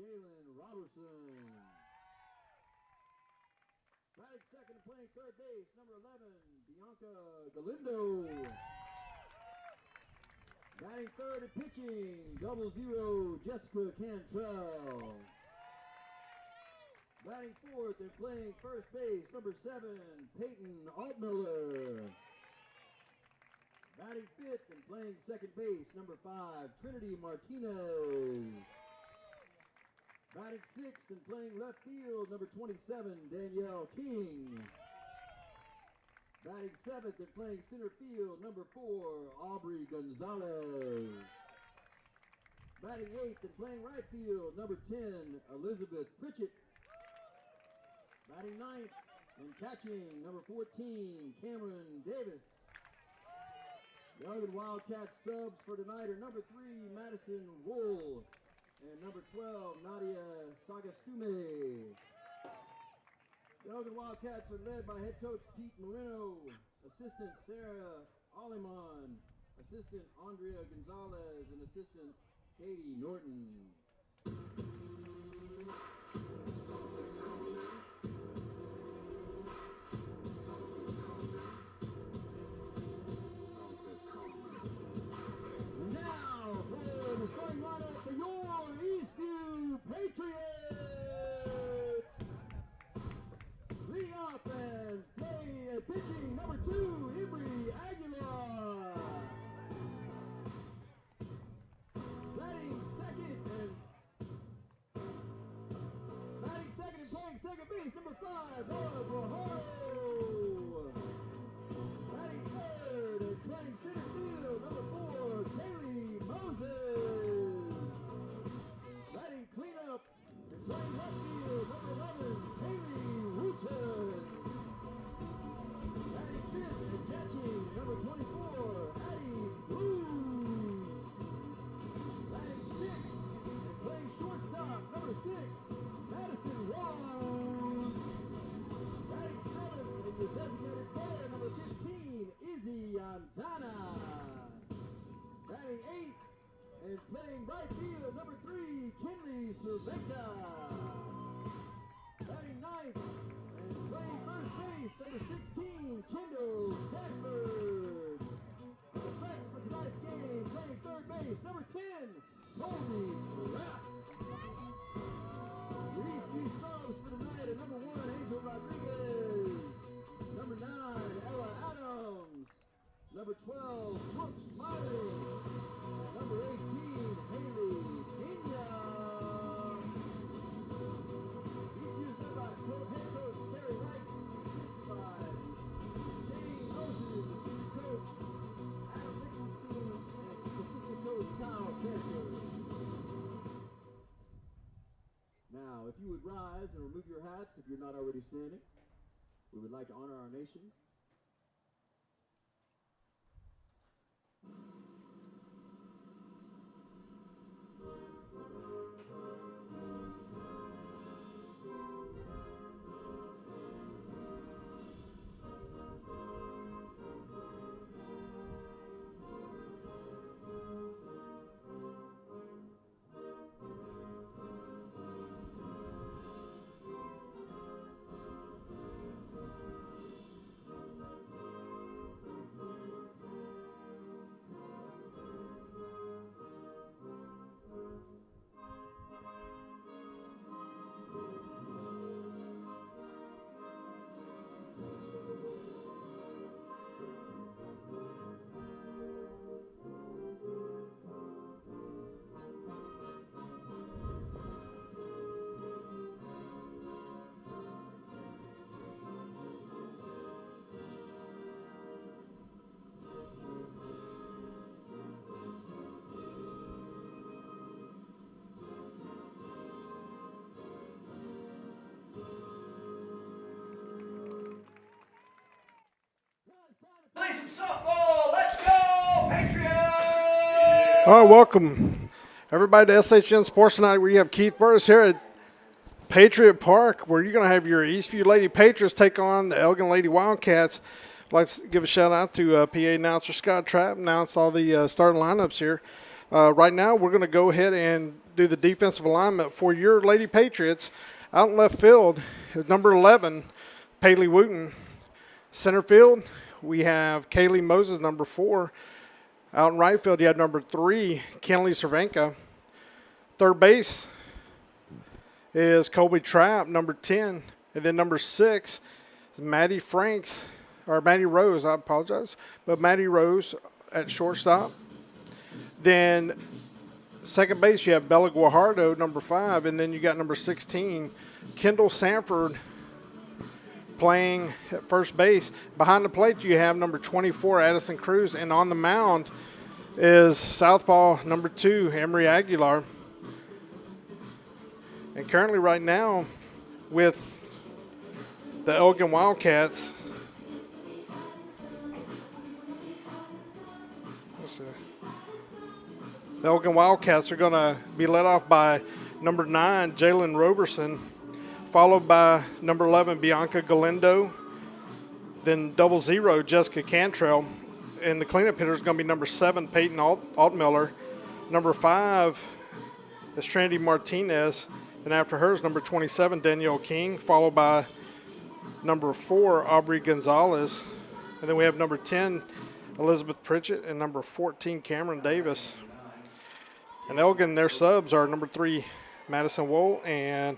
Jalen Robertson. Batting second and playing third base, number 11, Bianca Galindo. Batting third and pitching, 00, Jessica Cantrell. Batting fourth and playing first base, number 7, Peyton Altmiller. Batting fifth and playing second base, number 5, Trinity Martinez. Batting sixth and playing left field, number 27, Danielle King. Batting seventh and playing center field, number 4, Aubrey Gonzalez. Batting eighth and playing right field, number 10, Elizabeth Pritchett. Batting ninth and catching, number 14, Cameron Davis. The Elgin Wildcats subs for tonight are number 3, Madison Wool, and number 12, Nadia Sagastume. The Elgin Wildcats are led by head coach Pete Marino, assistant Sarah Aliman, assistant Andrea Gonzalez, and assistant Katie Norton. Now for the starting lineup for your Eastview Patriots. Leading up and pitching, number 2, Ibri Aguilar. Batting second and playing second base, number 5, Laura Bojaro. Batting third and playing center field, number 4, Kaylee Moses. Batting cleanup and playing left field, number 11, Kaylee Wooten. Batting fifth and catching, number 24, Addie Cruz. Batting sixth and playing shortstop, number 6, Madison Rose. Batting seventh and the designated player, number 15, Izzy Antana. Batting eighth and playing right field, number 3, Kinley Cervenka. Batting ninth and playing first base, number 16, Kendall Sanford. The backs for tonight's game, playing third base, number 10, Colby Trapp. The Eastview subs for tonight are number 1, Angel Rodriguez. Number 9, Ella Adams. Number 12, Brooke Smiley. And number 18, Haley Pena. Eastview is led by head coach Terry Wright, assisted by Shane Moses, assistant coach Adam Lichtenstein, and assistant coach Kyle Sanchez. Now, if you would rise and remove your hats if you're not already standing, we would like to honor our nation. Play some softball. Let's go, Patriots! All right, welcome everybody to SHN Sports Tonight. We have Keith Burris here at Patriot Park, where you're going to have your Eastview Lady Patriots take on the Elgin Lady Wildcats. I'd like to give a shout out to PA announcer Scott Trapp, announced all the starting lineups here. Right now, we're going to go ahead and do the defensive alignment for your Lady Patriots. Out in left field is number 11, Paley Wooten. Center field, we have Kaylee Moses, number 4. Out in right field, you have number 3, Kenley Cervenka. Third base is Colby Trapp, number 10. And then number 6 is Maddie Rose, I apologize. But Maddie Rose at shortstop. Then second base, you have Bella Guajardo, number 5. And then you got number 16, Kendall Sanford, playing at first base. Behind the plate, you have number 24, Addison Cruz. And on the mound is southpaw number 2, Emery Aguilar. And currently right now with the Elgin Wildcats, the Elgin Wildcats are going to be led off by number 9, Jalen Roberson, followed by number 11, Bianca Galindo, then 00, Jessica Cantrell. And the cleanup hitter is going to be number 7, Peyton Altmiller. Number 5 is Trinity Martinez. Then after her is number 27, Danielle King, followed by number 4, Aubrey Gonzalez. And then we have number 10, Elizabeth Pritchett, and number 14, Cameron Davis. And Elgin, their subs are number 3, Madison Wool, and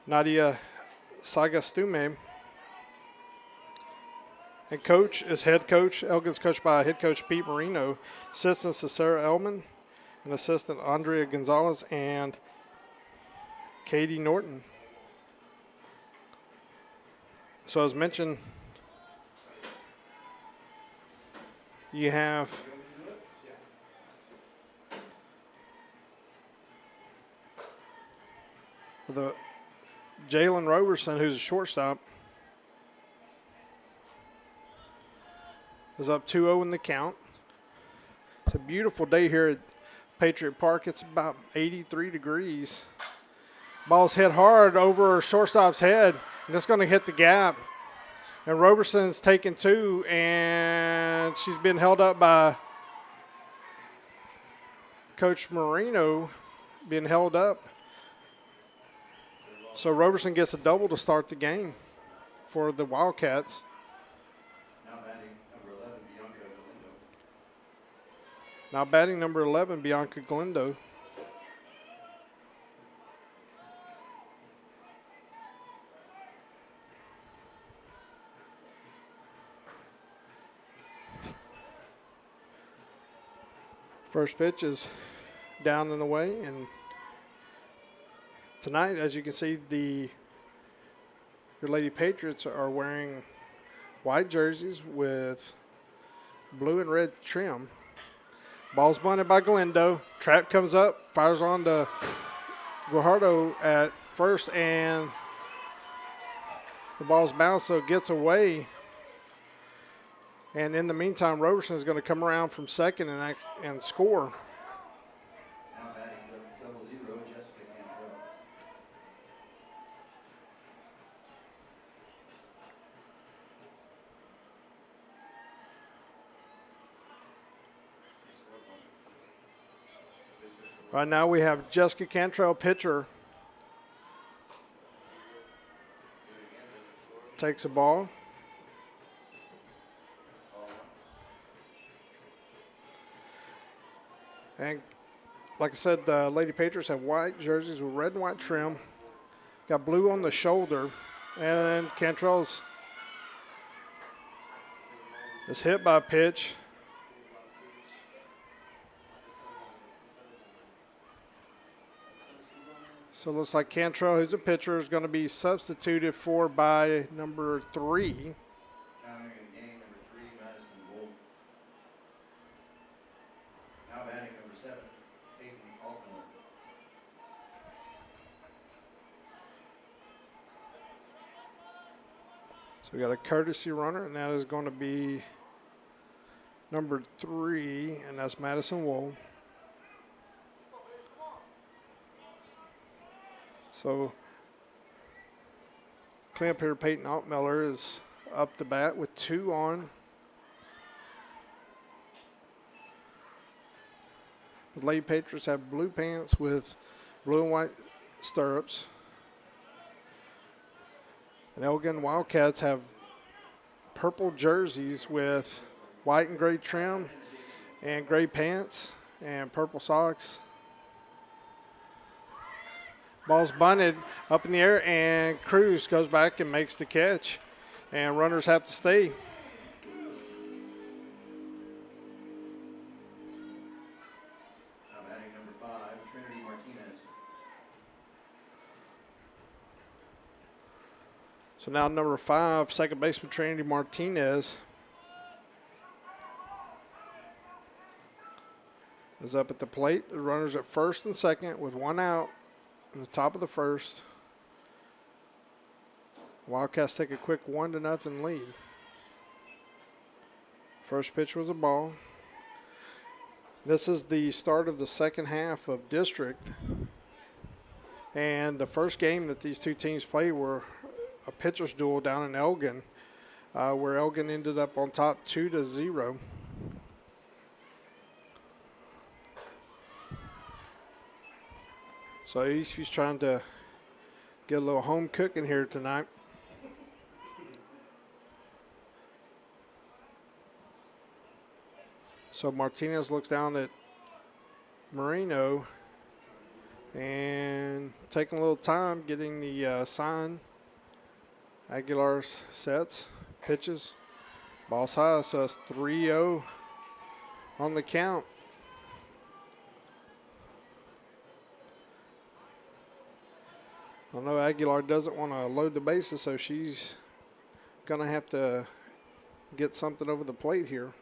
Nadia Sagastume. And coach is head coach. Elgin's coached by head coach Pete Marino. Assistants is Sarah Elman, and assistant Andrea Gonzalez and Katie Norton. So as mentioned, you have the Jalen Roberson, who's a shortstop, is up 2-0 in the count. It's a beautiful day here at Patriot Park. It's about 83 degrees. Ball's hit hard over shortstop's head, and it's going to hit the gap. And Roberson's taken 2, and she's been held up by Coach Marino, being held up. So Roberson gets a double to start the game for the Wildcats. Now batting number 11, Bianca Galindo. First pitch is down and away, and tonight, as you can see, your Lady Patriots are wearing white jerseys with blue and red trim. Ball's bunted by Galindo. Trap comes up, fires on to Guajardo at first, and the ball's bounced, so it gets away. And in the meantime, Roberson is going to come around from second and score. Now batting 00, Jessica Cantrell. Right now we have Jessica Cantrell, pitcher. Takes a ball. And like I said, the Lady Patriots have white jerseys with red and white trim. Got blue on the shoulder. And Cantrell's is hit by a pitch. So it looks like Cantrell, who's a pitcher, is going to be substituted for by number 3. Counting in game number 3, Madison Wool. Now batting number 7, Peyton Altmiller. So we got a courtesy runner, and that is going to be number 3, and that's Madison Wool. So cleanup hitter Peyton Altmiller is up the bat with 2 on. The Lady Patriots have blue pants with blue and white stirrups. And Elgin Wildcats have purple jerseys with white and gray trim and gray pants and purple socks. Ball's bunted up in the air, and Cruz goes back and makes the catch. And runners have to stay. Now batting number 5, Trinity Martinez. So now number 5, second baseman Trinity Martinez is up at the plate. The runners at first and second with 1 out in the top of the first. Wildcats take a quick 1-0 lead. First pitch was a ball. This is the start of the second half of district. And the first game that these two teams played were a pitcher's duel down in Elgin, where Elgin ended up on top 2-0. So Eastview's trying to get a little home cooking here tonight. So Martinez looks down at Marino and taking a little time getting the sign. Aguilar sets, pitches, ball's high, so it's 3-0 on the count. I know Aguilar doesn't want to load the bases, so she's going to have to get something over the plate here.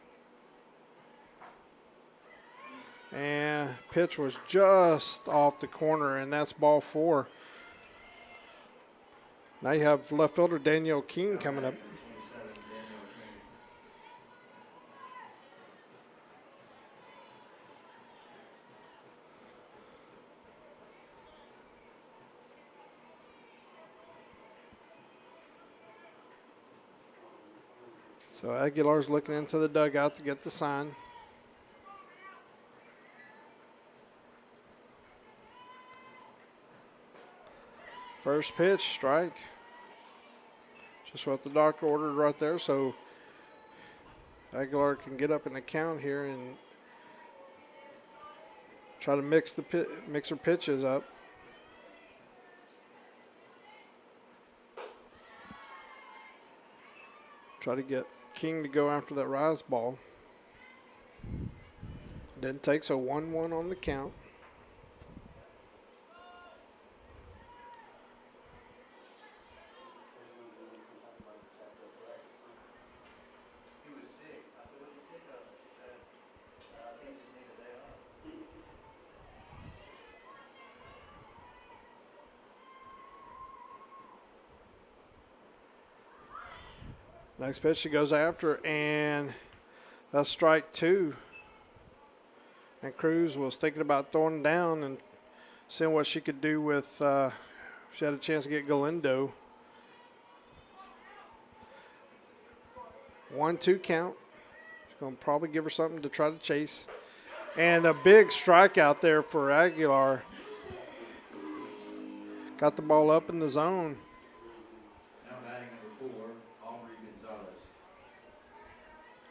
And pitch was just off the corner, and that's ball 4. Now you have left fielder Danielle Keene coming up. So Aguilar's looking into the dugout to get the sign. First pitch, strike. Just what the doctor ordered right there, so Aguilar can get up in the count here and try to mix her pitches up. Try to get King to go after that rise ball. Didn't take, so 1-1 on the count. Next pitch she goes after, and that's strike 2. And Cruz was thinking about throwing down and seeing what she could do with, she had a chance to get Galindo. 1-2 count. She's going to probably give her something to try to chase. And a big strikeout there for Aguilar. Got the ball up in the zone.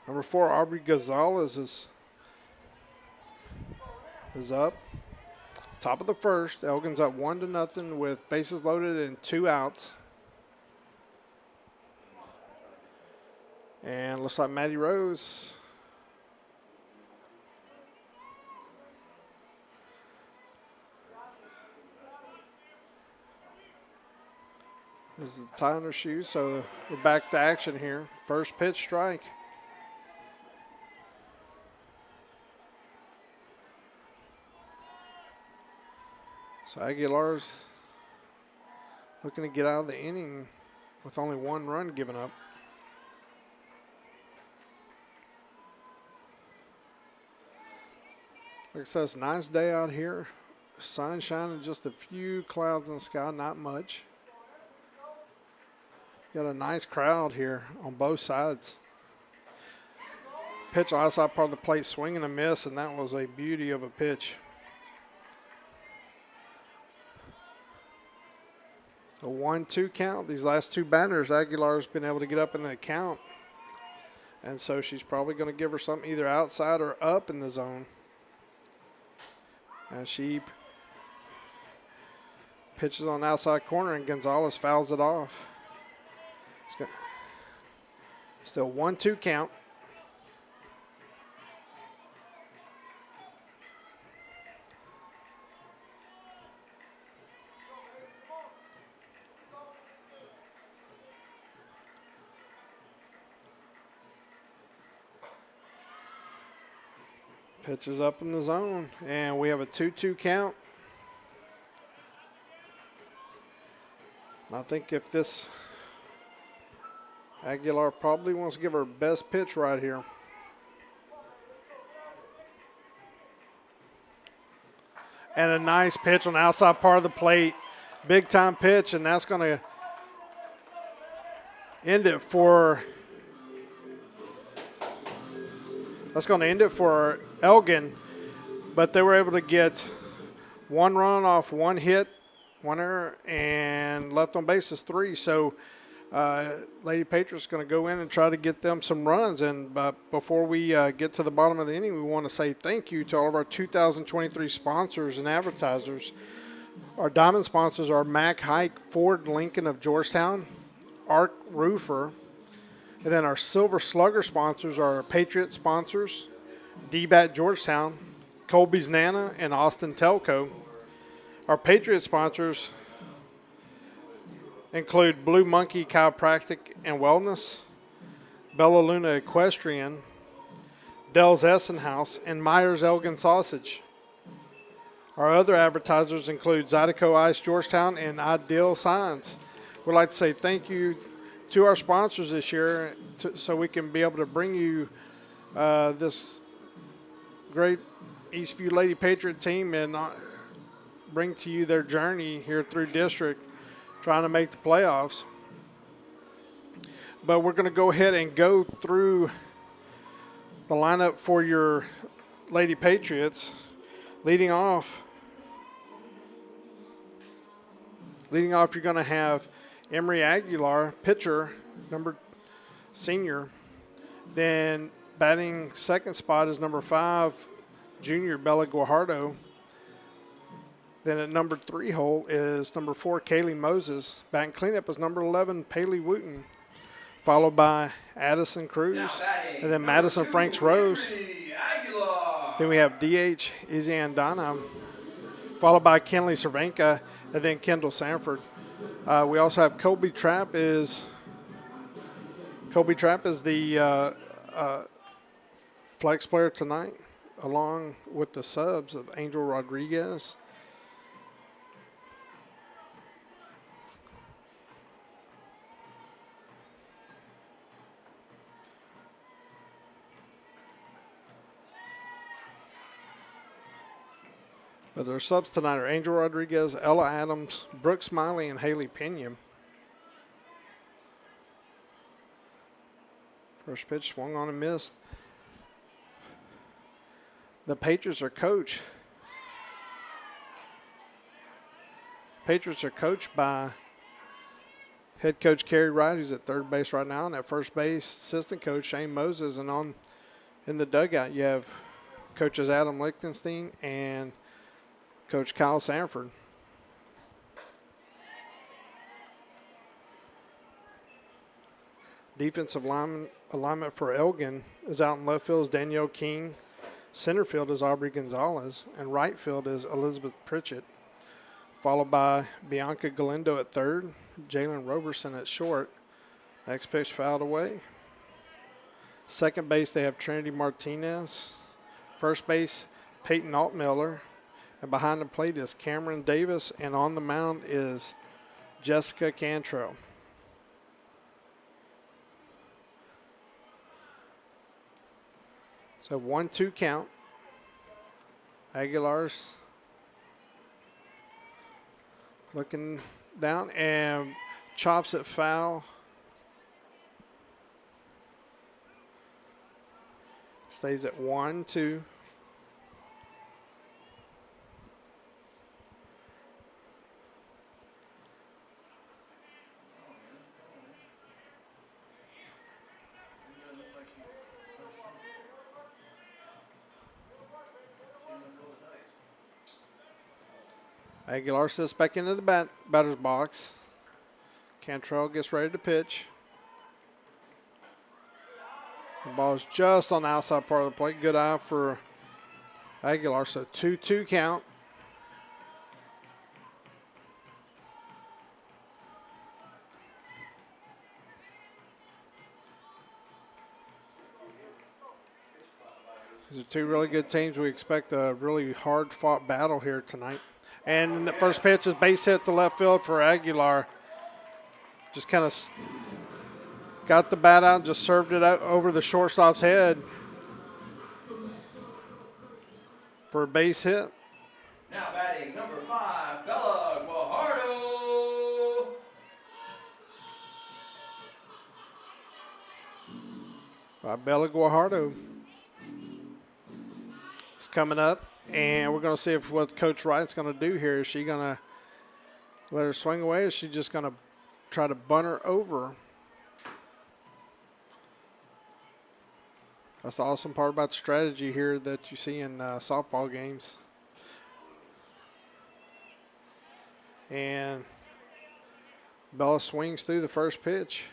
Number 4, Aubrey Gonzalez is up. Top of the first. Elgin's up 1-0 with bases loaded and 2 outs. And looks like Maddie Rose. This is the tie on her shoes, so we're back to action here. First pitch, strike. So Aguilar's looking to get out of the inning with only 1 run given up. Like I said, it's a nice day out here. Sun shining, just a few clouds in the sky, not much. Got a nice crowd here on both sides. pitch on the outside part of the plate, swing and a miss, and that was a beauty of a pitch. So 1-2 count. These last two batters, Aguilar's been able to get up in the count. And so she's probably going to give her something either outside or up in the zone. And she pitches on the outside corner, and Gonzalez fouls it off. Still 1-2 count. Pitches up in the zone, and we have a 2-2 count. I think if this Aguilar probably wants to give her best pitch right here. And a nice pitch on the outside part of the plate. Big time pitch, and that's going to end it for Elgin, but they were able to get one run off one hit, one error, and left on base is 3. So Lady Patriots going to go in and try to get them some runs. And before we get to the bottom of the inning, we want to say thank you to all of our 2023 sponsors and advertisers. Our diamond sponsors are Mack Hike Ford Lincoln of Georgetown, Arc Roofer, and then our Silver Slugger sponsors are Patriot sponsors, DBAT Georgetown, Colby's Nana, and Austin Telco. Our Patriot sponsors include Blue Monkey Chiropractic and Wellness, Bella Luna Equestrian, Dell's Essen House, and Myers Elgin Sausage. Our other advertisers include Zydeco Ice Georgetown and Ideal Signs. We'd like to say thank you to our sponsors this year so we can be able to bring you this great Eastview Lady Patriot team and bring to you their journey here through district trying to make the playoffs. But we're going to go ahead and go through the lineup for your Lady Patriots. Leading off, you're going to have Emery Aguilar, pitcher, senior. Then batting second spot is number 5, junior Bella Guajardo. Then at number 3 hole is number 4, Kaylee Moses. Batting cleanup is number 11, Paley Wooten, followed by Addison Cruz, and then Madison Franks Rose. Then we have DH Izzy Andana, followed by Kenley Cervenka, and then Kendall Sanford. We also have Colby Trapp is the flex player tonight, along with the subs of Angel Rodriguez. But their subs tonight are Angel Rodriguez, Ella Adams, Brooke Smiley, and Haley Pena. First pitch swung on and missed. The Patriots are coached by head coach Kerry Wright, who's at third base right now, and at first base, assistant coach Shane Moses. And in the dugout, you have coaches Adam Lichtenstein and Coach Kyle Sanford. Defensive alignment for Elgin is out in left field is Danielle King. Center field is Aubrey Gonzalez. And right field is Elizabeth Pritchett, followed by Bianca Galindo at third, Jalen Roberson at short. Next pitch fouled away. Second base, they have Trinity Martinez. First base, Peyton Altmiller. And behind the plate is Cameron Davis, and on the mound is Jessica Cantrell. So 1-2 count. Aguilar's looking down and chops it foul Stays at 1-2. Aguilar sits back into the batter's box. Cantrell gets ready to pitch. The ball is just on the outside part of the plate. Good eye for Aguilar. So 2-2 count. These are two really good teams. We expect a really hard-fought battle here tonight. And the first pitch is base hit to left field for Aguilar. Just kind of got the bat out and just served it out over the shortstop's head for a base hit. Now batting number 5, Bella Guajardo. By Bella Guajardo. It's coming up, and we're going to see if what Coach Wright's going to do here. Is she going to let her swing away, or is she just going to try to bunt her over? That's the awesome part about the strategy here that you see in softball games. And Bella swings through the first pitch.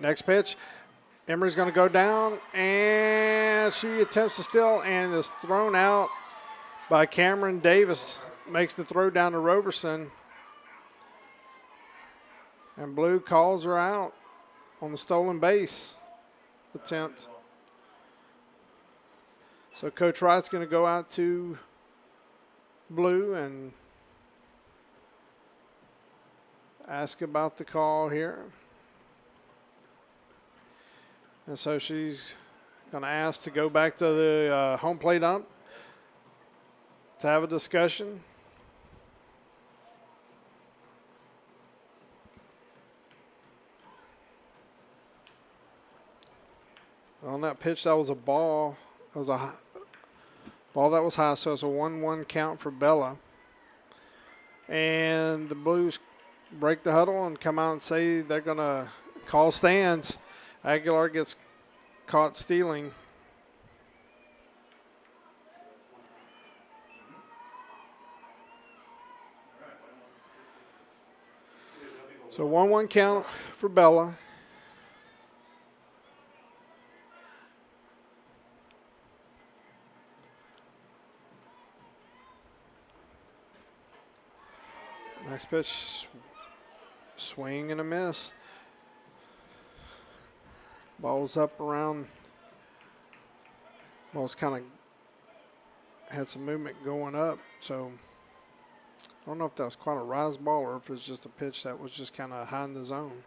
Next pitch, Emery's going to go down, and she attempts to steal and is thrown out by Cameron Davis. Makes the throw down to Roberson. And Blue calls her out on the stolen base attempt. So Coach Wright's going to go out to Blue and ask about the call here. And so she's going to ask to go back to the home plate ump to have a discussion. On that pitch, that was a ball. It was a ball that was high, so it's a 1-1 count for Bella. And the Blues break the huddle and come out and say they're going to call stands. Aguilar gets caught stealing. So 1-1 count for Bella. Next pitch, swing and a miss. Ball's up around. Ball's kind of had some movement going up. So I don't know if that was quite a rise ball or if it's just a pitch that was just kind of high in the zone.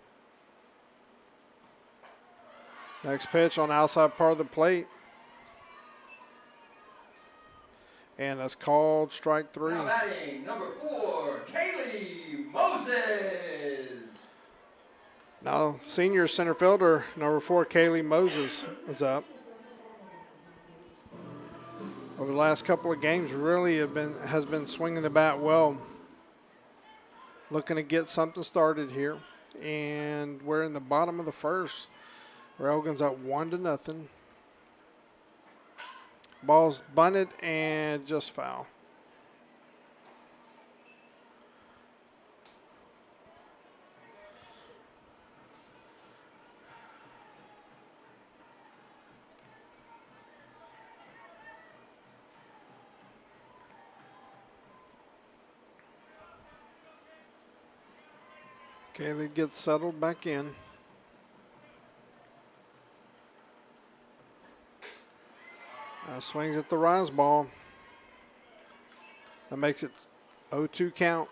Next pitch on the outside part of the plate. And that's called strike 3. Now batting number 4, Kaylee Moses. Now senior center fielder number 4, Kaylee Moses, is up. Over the last couple of games, really has been swinging the bat well. Looking to get something started here. And we're in the bottom of the first. Elgin's up 1-0. Ball's bunted and just foul. Kaylee gets settled back in. Swings at the rise ball. That makes it 0-2 count.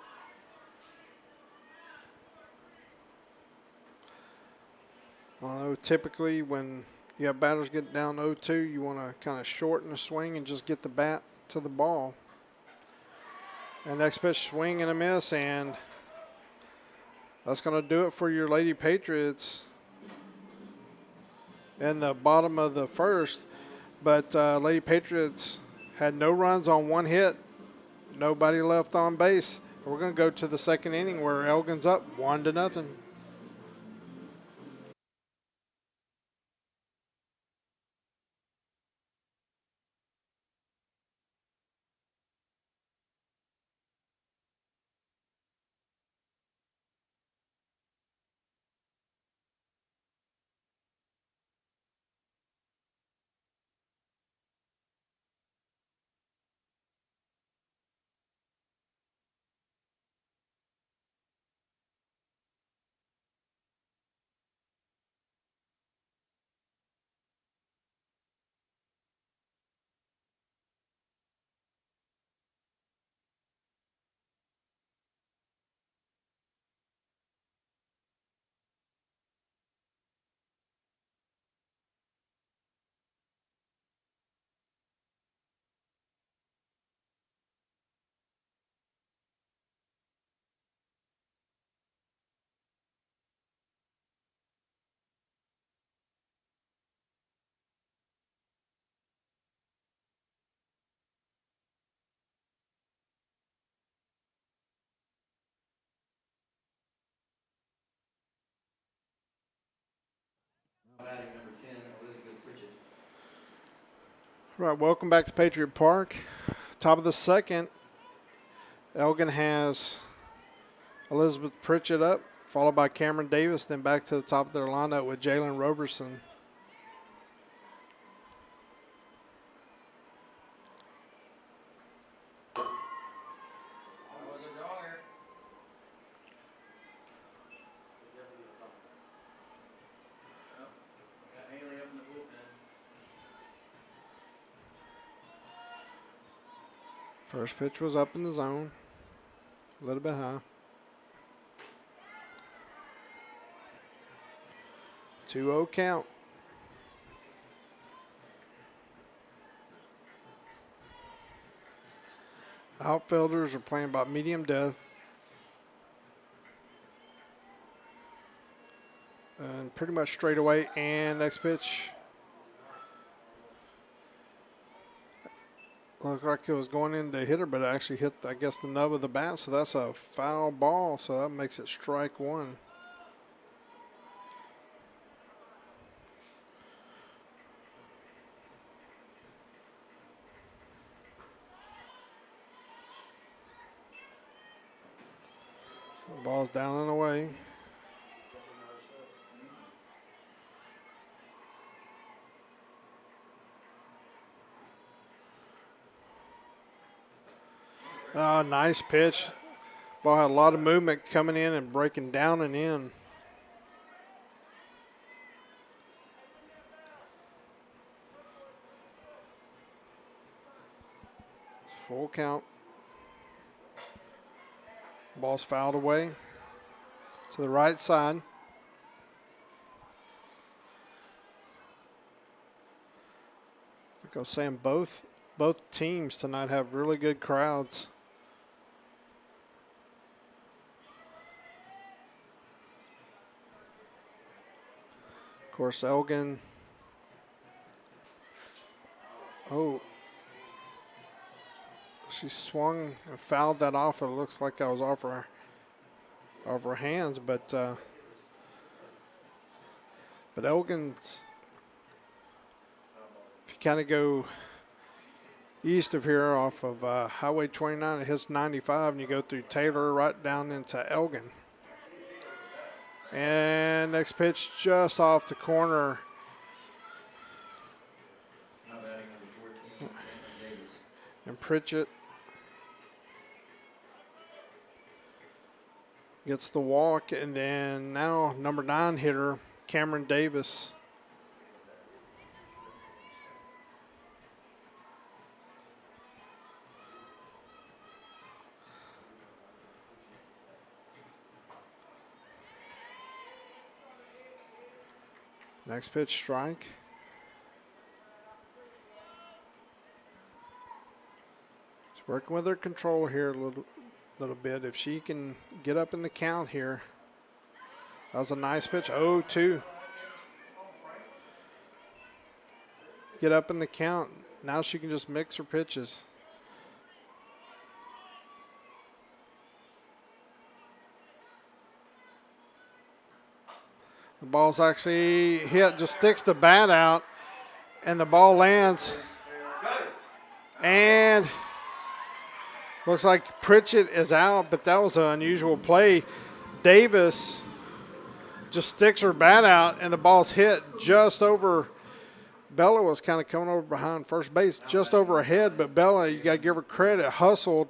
Although typically when You have batters get down 0-2. You want to kind of shorten the swing and just get the bat to the ball. And next pitch, swing and a miss, and that's going to do it for your Lady Patriots in the bottom of the first. But Lady Patriots had no runs on one hit, nobody left on base. We're going to go to the second inning where Elgin's up 1-0. Batting number 10, Elizabeth Pritchett. Right, welcome back to Patriot Park. Top of the second, Elgin has Elizabeth Pritchett up, followed by Cameron Davis, then back to the top of their lineup with Jalen Roberson. First pitch was up in the zone, a little bit high. 2-0 count. Outfielders are playing about medium depth. And pretty much straight away. And next pitch. Looked like it was going into the hitter, but it actually hit, I guess, the nub of the bat. So that's a foul ball. So that makes it strike one. The ball's down and away. Nice pitch. Ball had a lot of movement coming in and breaking down and in. Full count. Ball's fouled away to the right side. Like I was saying, both teams tonight have really good crowds. Of course, Elgin. Oh, she swung and fouled that off. It looks like I was off her hands, but Elgin's. If you kind of go east of here off of Highway 29, it hits 95, and you go through Taylor right down into Elgin. And next pitch just off the corner. And Pritchett gets the walk, and then now number 9 hitter, Cameron Davis. Next pitch, strike. Working with her control here a little bit. If she can get up in the count here. That was a nice pitch. 0-2. Get up in the count. Now she can just mix her pitches. The ball's actually hit, just sticks the bat out, and the ball lands. And looks like Pritchett is out, but that was an unusual play. Davis just sticks her bat out, and the ball's hit just over. Bella was kind of coming over behind first base, just over her head, but Bella, you got to give her credit, hustled,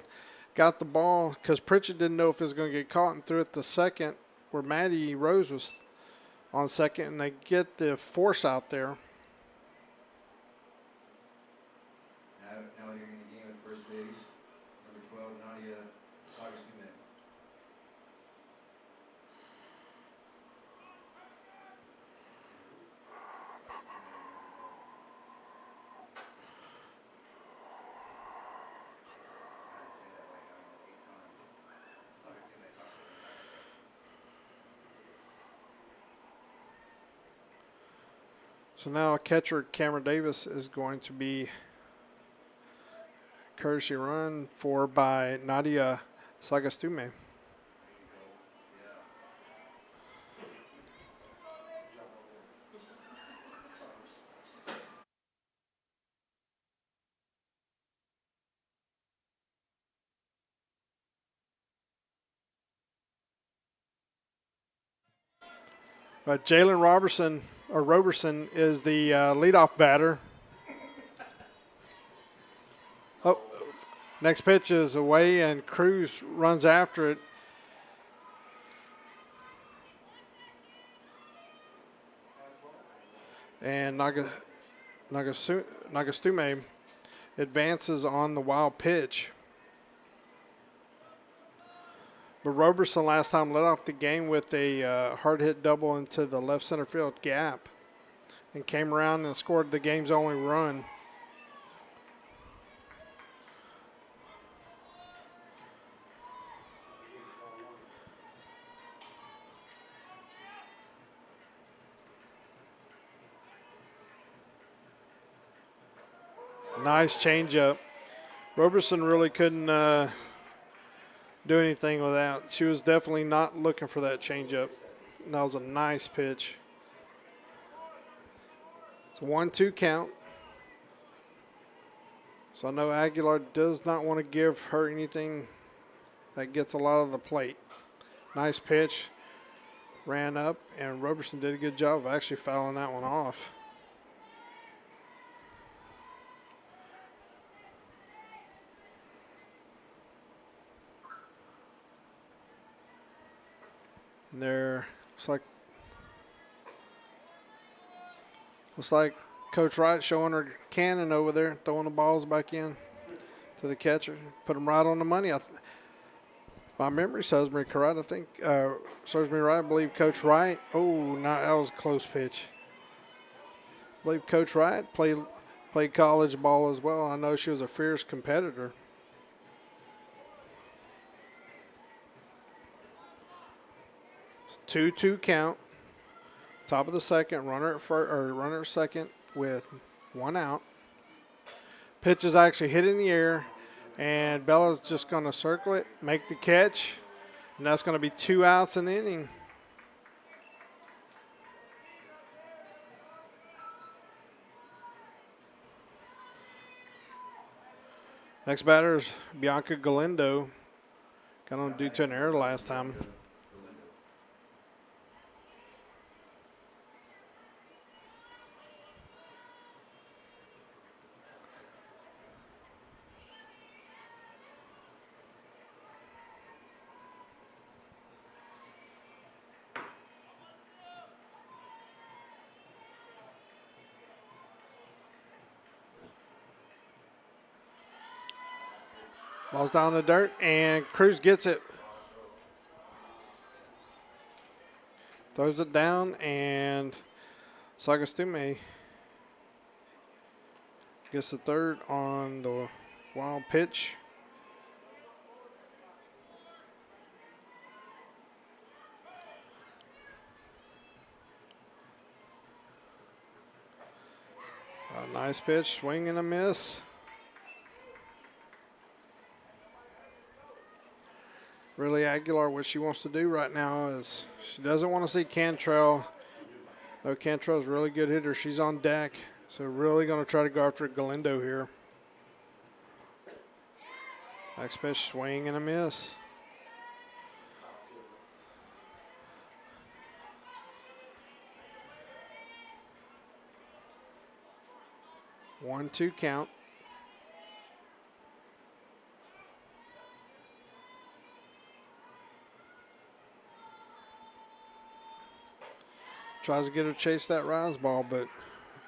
got the ball, because Pritchett didn't know if it was going to get caught and threw it to second, where Maddie Rose was on second, and they get the force out there. Now you're in the game at first base. Number 12, Nadia Sagas-Dumet. So now catcher Cameron Davis is going to be courtesy run for by Nadia Sagastume. But Jalen Roberson is the leadoff batter. Oh, next pitch is away, and Cruz runs after it. And Nagastume advances on the wild pitch. But Roberson last time led off the game with a hard hit double into the left center field gap and came around and scored the game's only run. Nice changeup. Roberson really couldn't do anything with that. She was definitely not looking for that changeup. That was a nice pitch. It's a 1-2 count. So I know Aguilar does not want to give her anything that gets a lot of the plate. Nice pitch. Ran up, and Roberson did a good job of actually fouling that one off. And there looks like Coach Wright showing her cannon over there, throwing the balls back in to the catcher. Put them right on the money. My memory serves me correct. I think serves me right. I believe Coach Wright. Oh, no, that was a close pitch. I believe Coach Wright played college ball as well. I know she was a fierce competitor. It's 2-2 count. Top of the second, runner at second with one out. Pitch is actually hit in the air, and Bella's just going to circle it, make the catch, and that's going to be 2 outs in the inning. Next batter is Bianca Galindo. Got on due to an error last time. Ball's down in the dirt, and Cruz gets it. Throws it down, and Sagastume gets the third on the wild pitch. Nice pitch, swing and a miss. Really, Aguilar, what she wants to do right now is she doesn't want to see Cantrell. No, Cantrell's a really good hitter. She's on deck. So really going to try to go after Galindo here. Next pitch, swing and a miss. One, two count. Tries to get her to chase that rise ball, but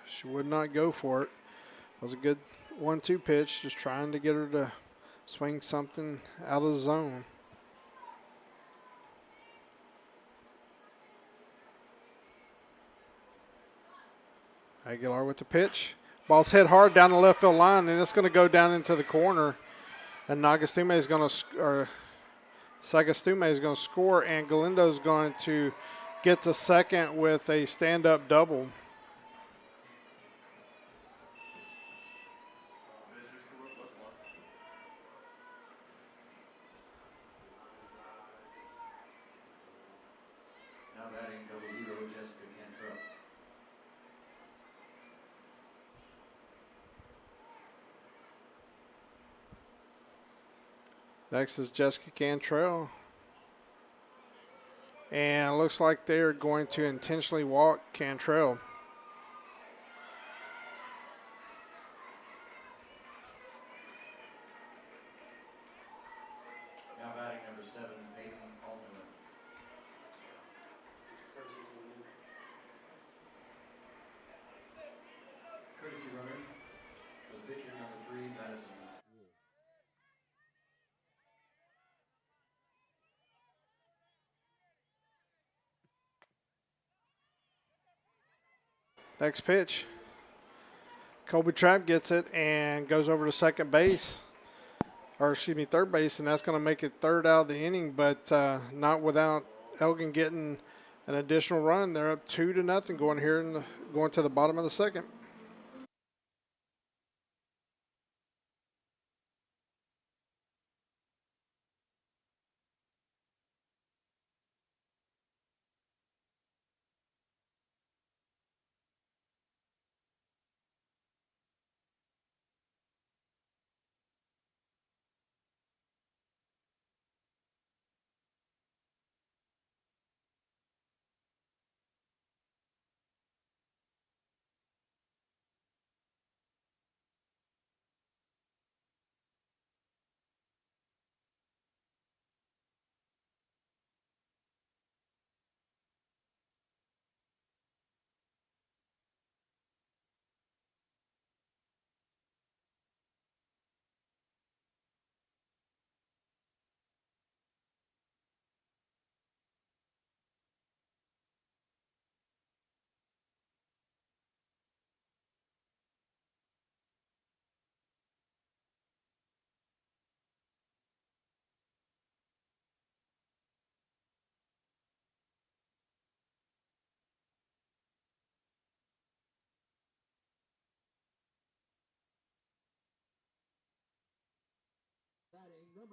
she would not go for it. It was a good 1-2 pitch, just trying to get her to swing something out of the zone. Aguilar with the pitch. Ball's hit hard down the left field line, and it's going to go down into the corner. And Nagastume is going to, or Sagastume is going to score, and Galindo is going to get to second with a stand-up double. Now batting double 0, Jessica Cantrell. Next is Jessica Cantrell. And it looks like they're going to intentionally walk Cantrell. Now batting number 7, Peyton Altman. Courtesy runner, the pitcher number 3, Madison. Next pitch. Colby Trapp gets it and goes over to second base. Or excuse me, third base, and that's going to make it third out of the inning, but not without Elgin getting an additional run. They're up 2-0 going here and going to the bottom of the second.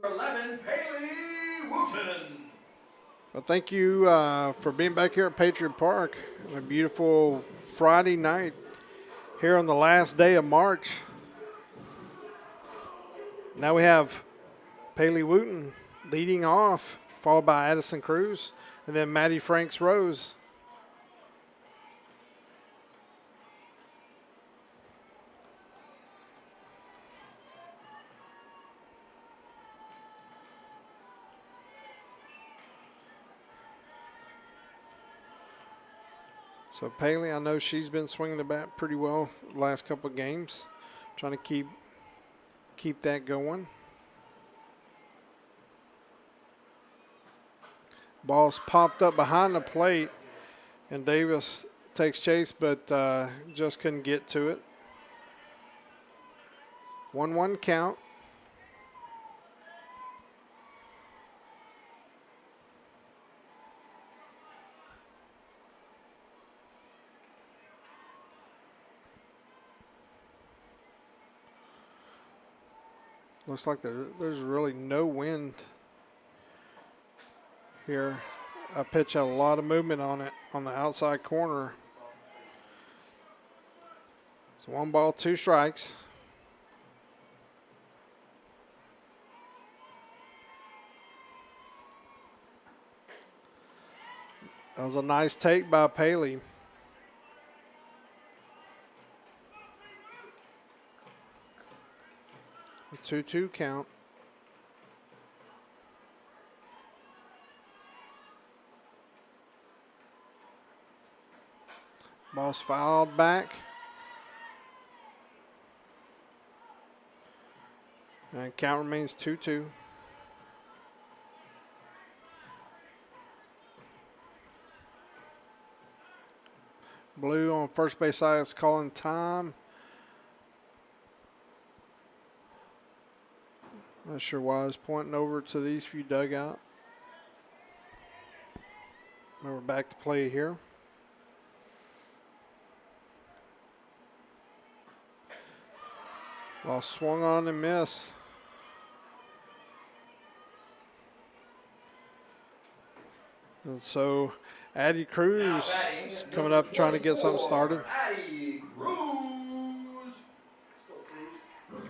Number 11, Paley Wooten. Well, thank you for being back here at Patriot Park on a beautiful Friday night here on the last day of March. Now we have Paley Wooten leading off, followed by Addison Cruz, and then Maddie Franks Rose. So Paley, I know she's been swinging the bat pretty well the last couple of games, trying to keep that going. Ball's popped up behind the plate, and Davis takes chase, but just couldn't get to it. 1-1 count. Looks like there's really no wind here. That pitch had a lot of movement on it on the outside corner. It's 1 ball, 2 strikes. That was a nice take by Paley. A 2-2 count. Ball's fouled back. And count remains 2-2. Blue on first base side is calling time. Not sure why I was pointing over to the Eastview dugout. Now we're back to play here. Ball swung on and missed. And so Addie Cruz is coming up trying to get something started. Addie Cruz. Let's go, Cruz.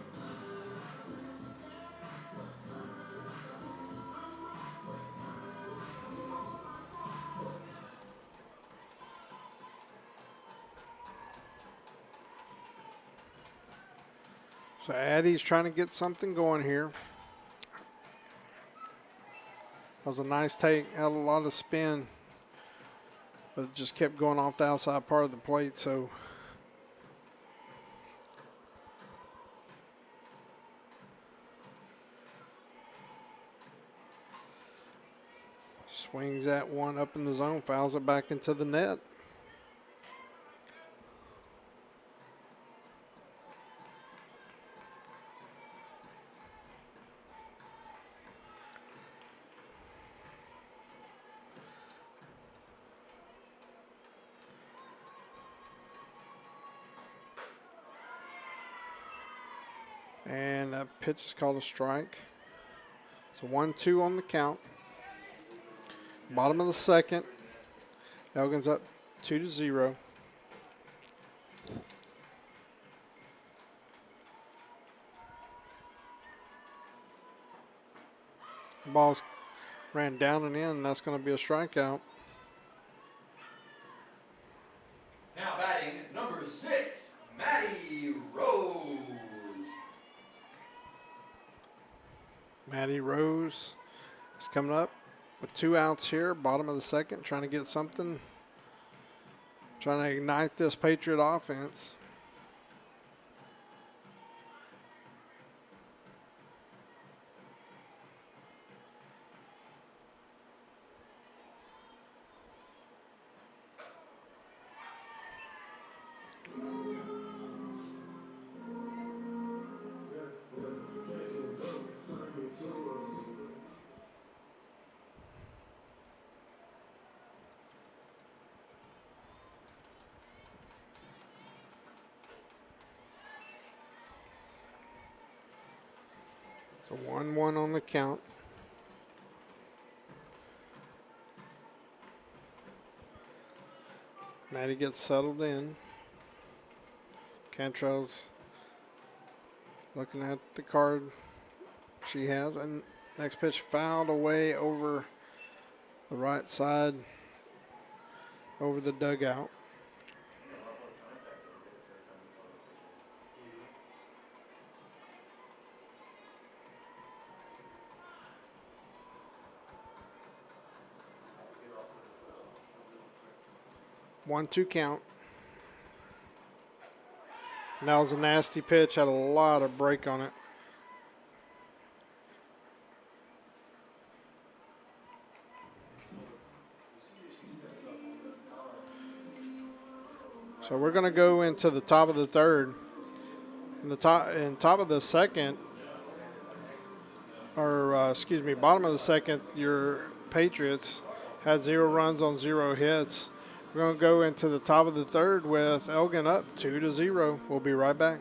So Addie's trying to get something going here. That was a nice take, had a lot of spin, but it just kept going off the outside part of the plate, so swings that one up in the zone, fouls it back into the net. And that pitch is called a strike. So 1-2 on the count. Bottom of the second. Elgin's up 2-0. The ball's ran down and in. That's going to be a strikeout. Now batting number 6, Maddie Rose. Maddie Rose is coming up with 2 outs here, bottom of the second, trying to get something, trying to ignite this Patriot offense. So 1-1 on the count. Maddie gets settled in. Cantrell's looking at the card she has. And next pitch fouled away over the right side, over the dugout. One-two count. And that was a nasty pitch, had a lot of break on it. So we're going to go into the top of the third. In the top of the second, or excuse me, bottom of the second, your Patriots had 0 runs on 0 hits. We're going to go into the top of the third with Elgin up 2-0. We'll be right back.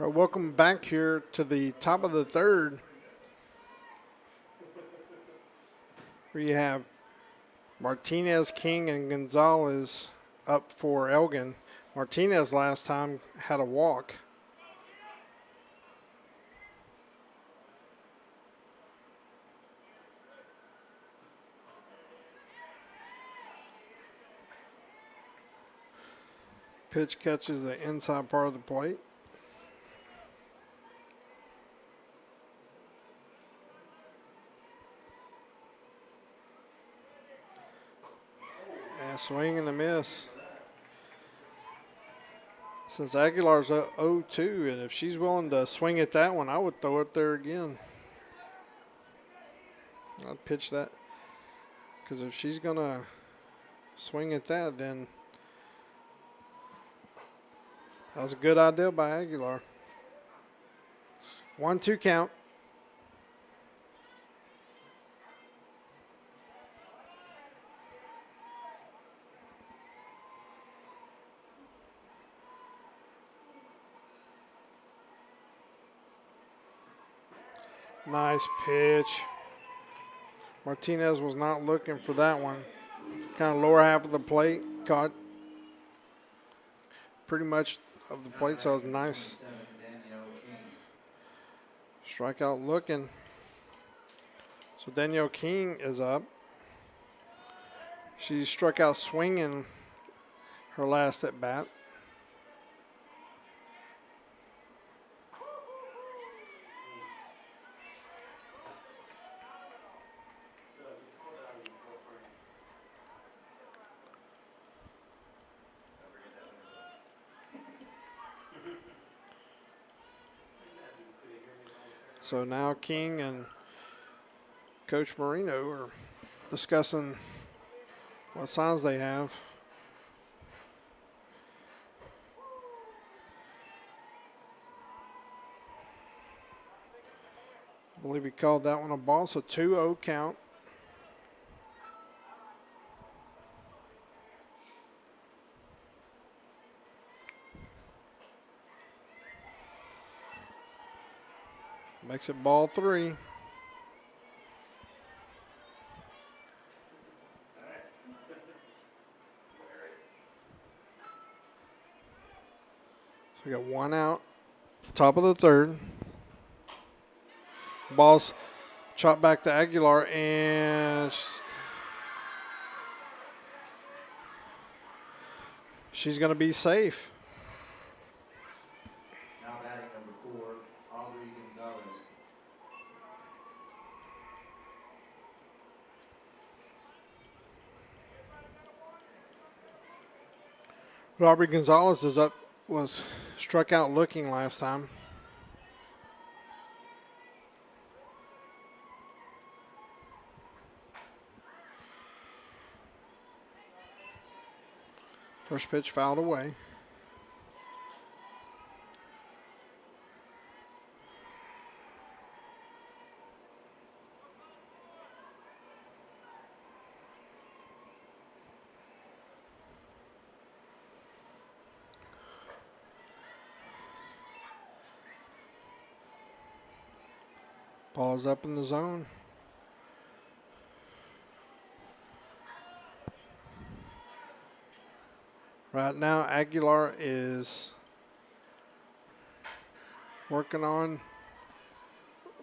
Well, welcome back here to the top of the third, where you have Martinez, King, and Gonzalez up for Elgin. Martinez last time had a walk. Pitch catches the inside part of the plate. Swing and a miss. Since Aguilar's 0-2, and if she's willing to swing at that one, I would throw it there again. I'd pitch that. Because if she's going to swing at that, then that was a good idea by Aguilar. 1-2 count. Nice pitch. Martinez was not looking for that one. Kind of lower half of the plate. Caught pretty much of the plate, so it was nice. Strikeout looking. So Danielle King is up. She struck out swinging her last at bat. So now King and Coach Marino are discussing what signs they have. I believe he called that one a ball, so 2-0 count. Makes it ball 3. So we got 1 out, top of the third. Ball's chopped back to Aguilar, and she's going to be safe. Now batting number 4, Aubrey Gonzalez. Aubrey Gonzalez is up, was struck out looking last time. First pitch fouled away. Ball is up in the zone. Right now, Aguilar is working on.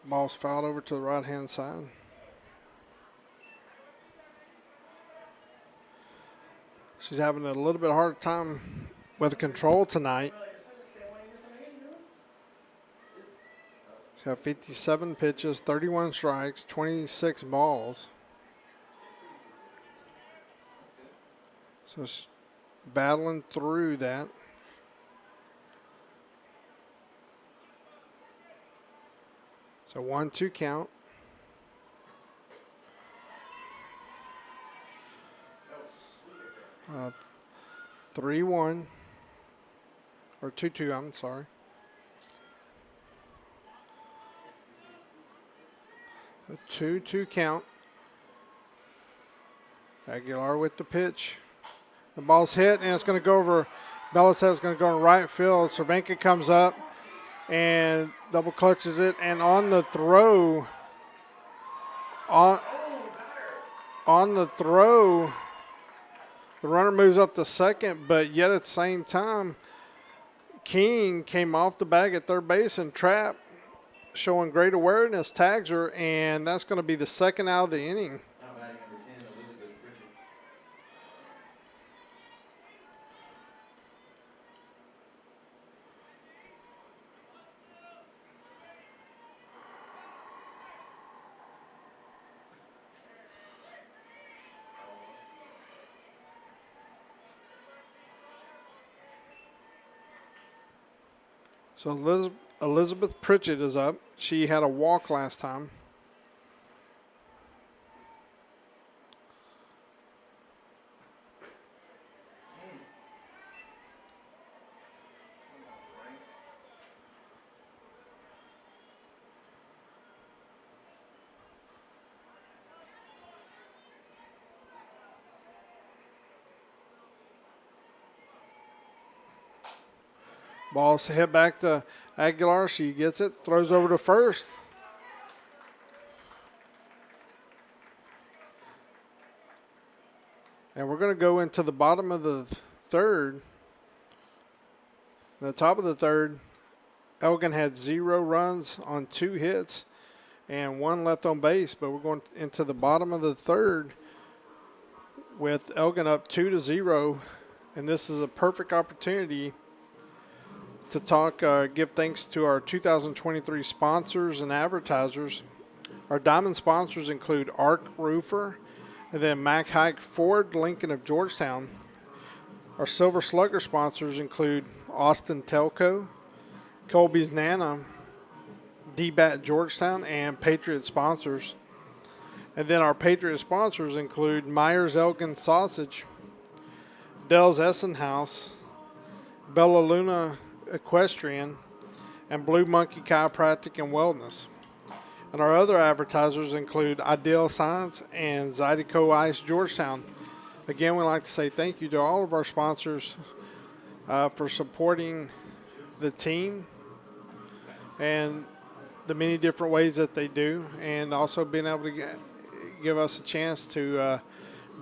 Ball's fouled over to the right-hand side. She's having a little bit harder time with control tonight. She's got 57 pitches, 31 strikes, 26 balls. So she's battling through that. So 1-2 count. 3-1 or 2-2. I'm sorry. A 2-2 count. Aguilar with the pitch. The ball's hit, and it's going to go over. Bella says it's going to go in right field. Cervenka comes up, and double clutches it, and on the throw, on the throw, the runner moves up to second, but yet at the same time, King came off the bag at third base and trapped, showing great awareness, tags her, and that's going to be the second out of the inning. Now batting number 10, Elizabeth Pritchett. So Elizabeth Pritchett is up. She had a walk last time. Ball's hit back to Aguilar. She gets it, throws over to first. And we're going to go into the bottom of the third. The top of the third, Elgin had 0 runs on 2 hits and 1 left on base. But we're going into the bottom of the third with Elgin up 2-0. And this is a perfect opportunity to give thanks to our 2023 sponsors and advertisers. Our diamond sponsors include Arc Roofer, and then Mack Hike Ford, Lincoln of Georgetown. Our Silver Slugger sponsors include Austin Telco, Colby's Nana, D-Bat Georgetown, and Patriot sponsors. And then our Patriot sponsors include Myers Elgin Sausage, Dell's Essenhouse, Bella Luna Equestrian, and Blue Monkey Chiropractic and Wellness. And our other advertisers include Ideal Science and Zydeco Ice Georgetown. Again, we'd like to say thank you to all of our sponsors for supporting the team and the many different ways that they do, and also being able to give us a chance to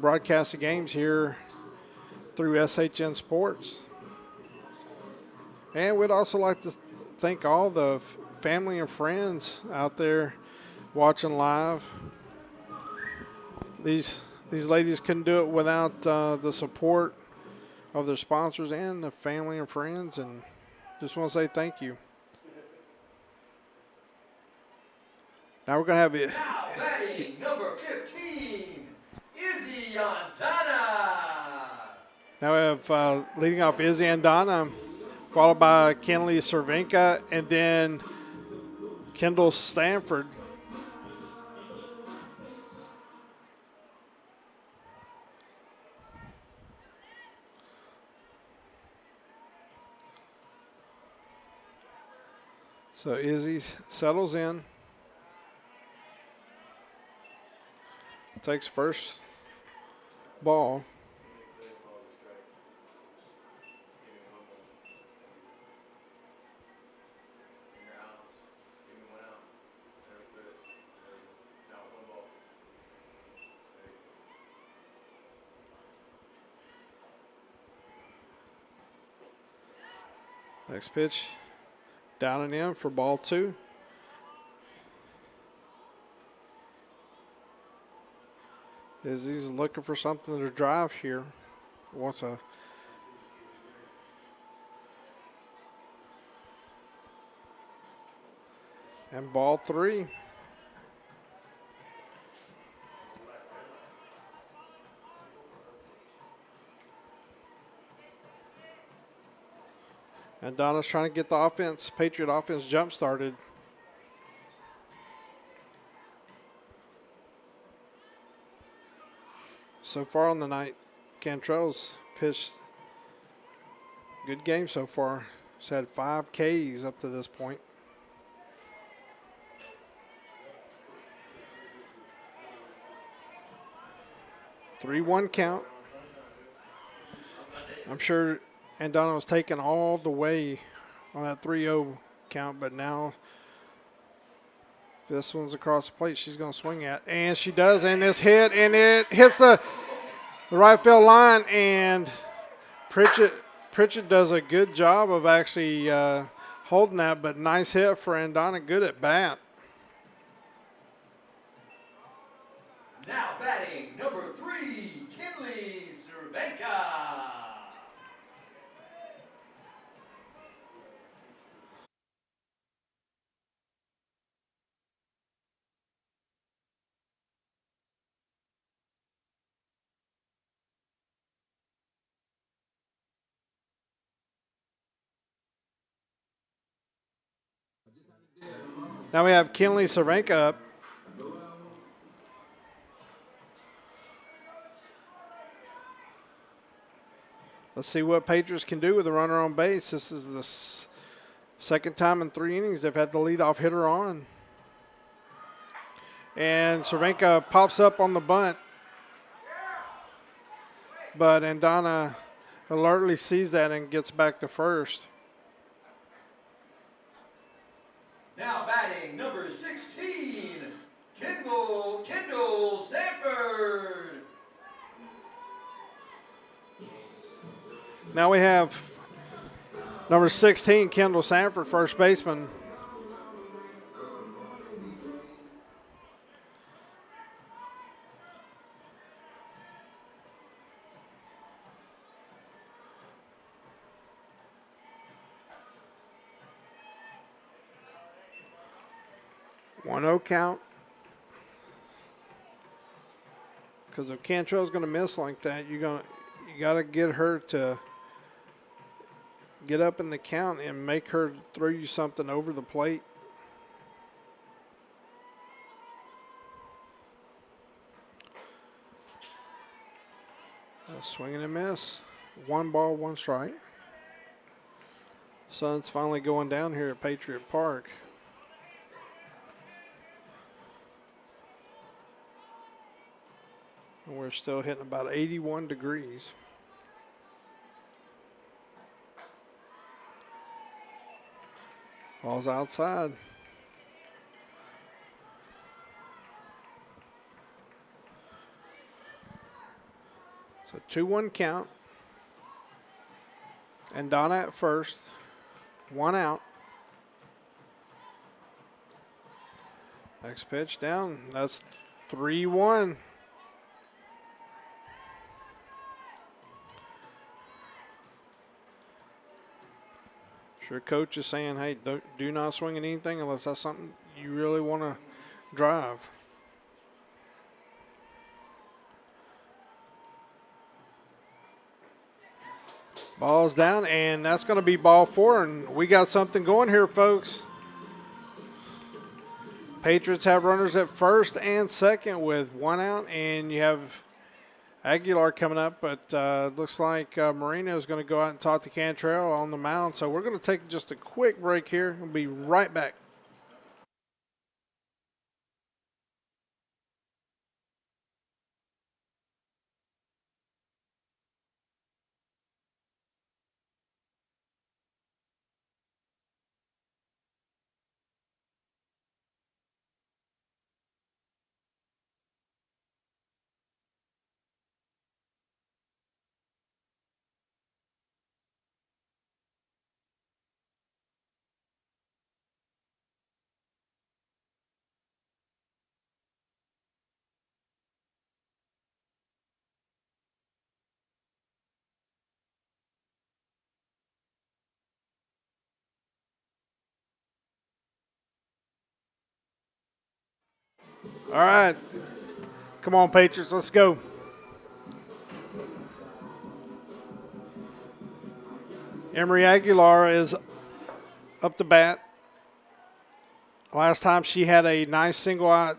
broadcast the games here through SHN Sports. And we'd also like to thank all the family and friends out there watching live. These ladies couldn't do it without the support of their sponsors and the family and friends, and just want to say thank you. Now we're going to have it. Now batting number 15, Izzy Andana. Now we have leading off Izzy Andana, followed by Kenley Cervenka, and then Kendall Stanford. So Izzy settles in, takes first ball. Next pitch, down and in for ball 2. Izzy's looking for something to drive here. Wants a and ball 3. And Donna's trying to get the offense, Patriot offense, jump started. So far on the night, Cantrell's pitched good game so far. He's had 5 Ks up to this point. Three 1 count. I'm sure Andana was taken all the way on that 3-0 count, but now this one's across the plate she's going to swing at. And she does, and it's hit, and it hits the right field line, and Pritchett does a good job of actually holding that, but nice hit for Andana, good at bat. Now batting number 3, Kinley Cervenka. Now we have Kinley Cervenka up. Let's see what Patriots can do with a runner on base. This is the second time in 3 innings they've had the leadoff hitter on. And Cervenka pops up on the bunt. But Andana alertly sees that and gets back to first. Now batting number 16, Kendall Sanford. Now we have number 16, Kendall Sanford, first baseman. One 0 count. Because if Cantrell's going to miss like that, you got to get her to get up in the count and make her throw you something over the plate. A swing and a miss. 1 ball, 1 strike. Sun's finally going down here at Patriot Park. And we're still hitting about 81 degrees. Ball's outside. So 2-1 count. And Donna at first. 1 out. Next pitch down. That's 3-1. Sure, coach is saying, hey, do not swing at anything unless that's something you really want to drive. Ball's down, and that's going to be ball 4, and we got something going here, folks. Patriots have runners at first and second with 1 out, and you have Aguilar coming up, but looks like Marino is going to go out and talk to Cantrell on the mound. So we're going to take just a quick break here. We'll be right back. All right. Come on, Patriots. Let's go. Emery Aguilar is up to bat. Last time she had a nice single out,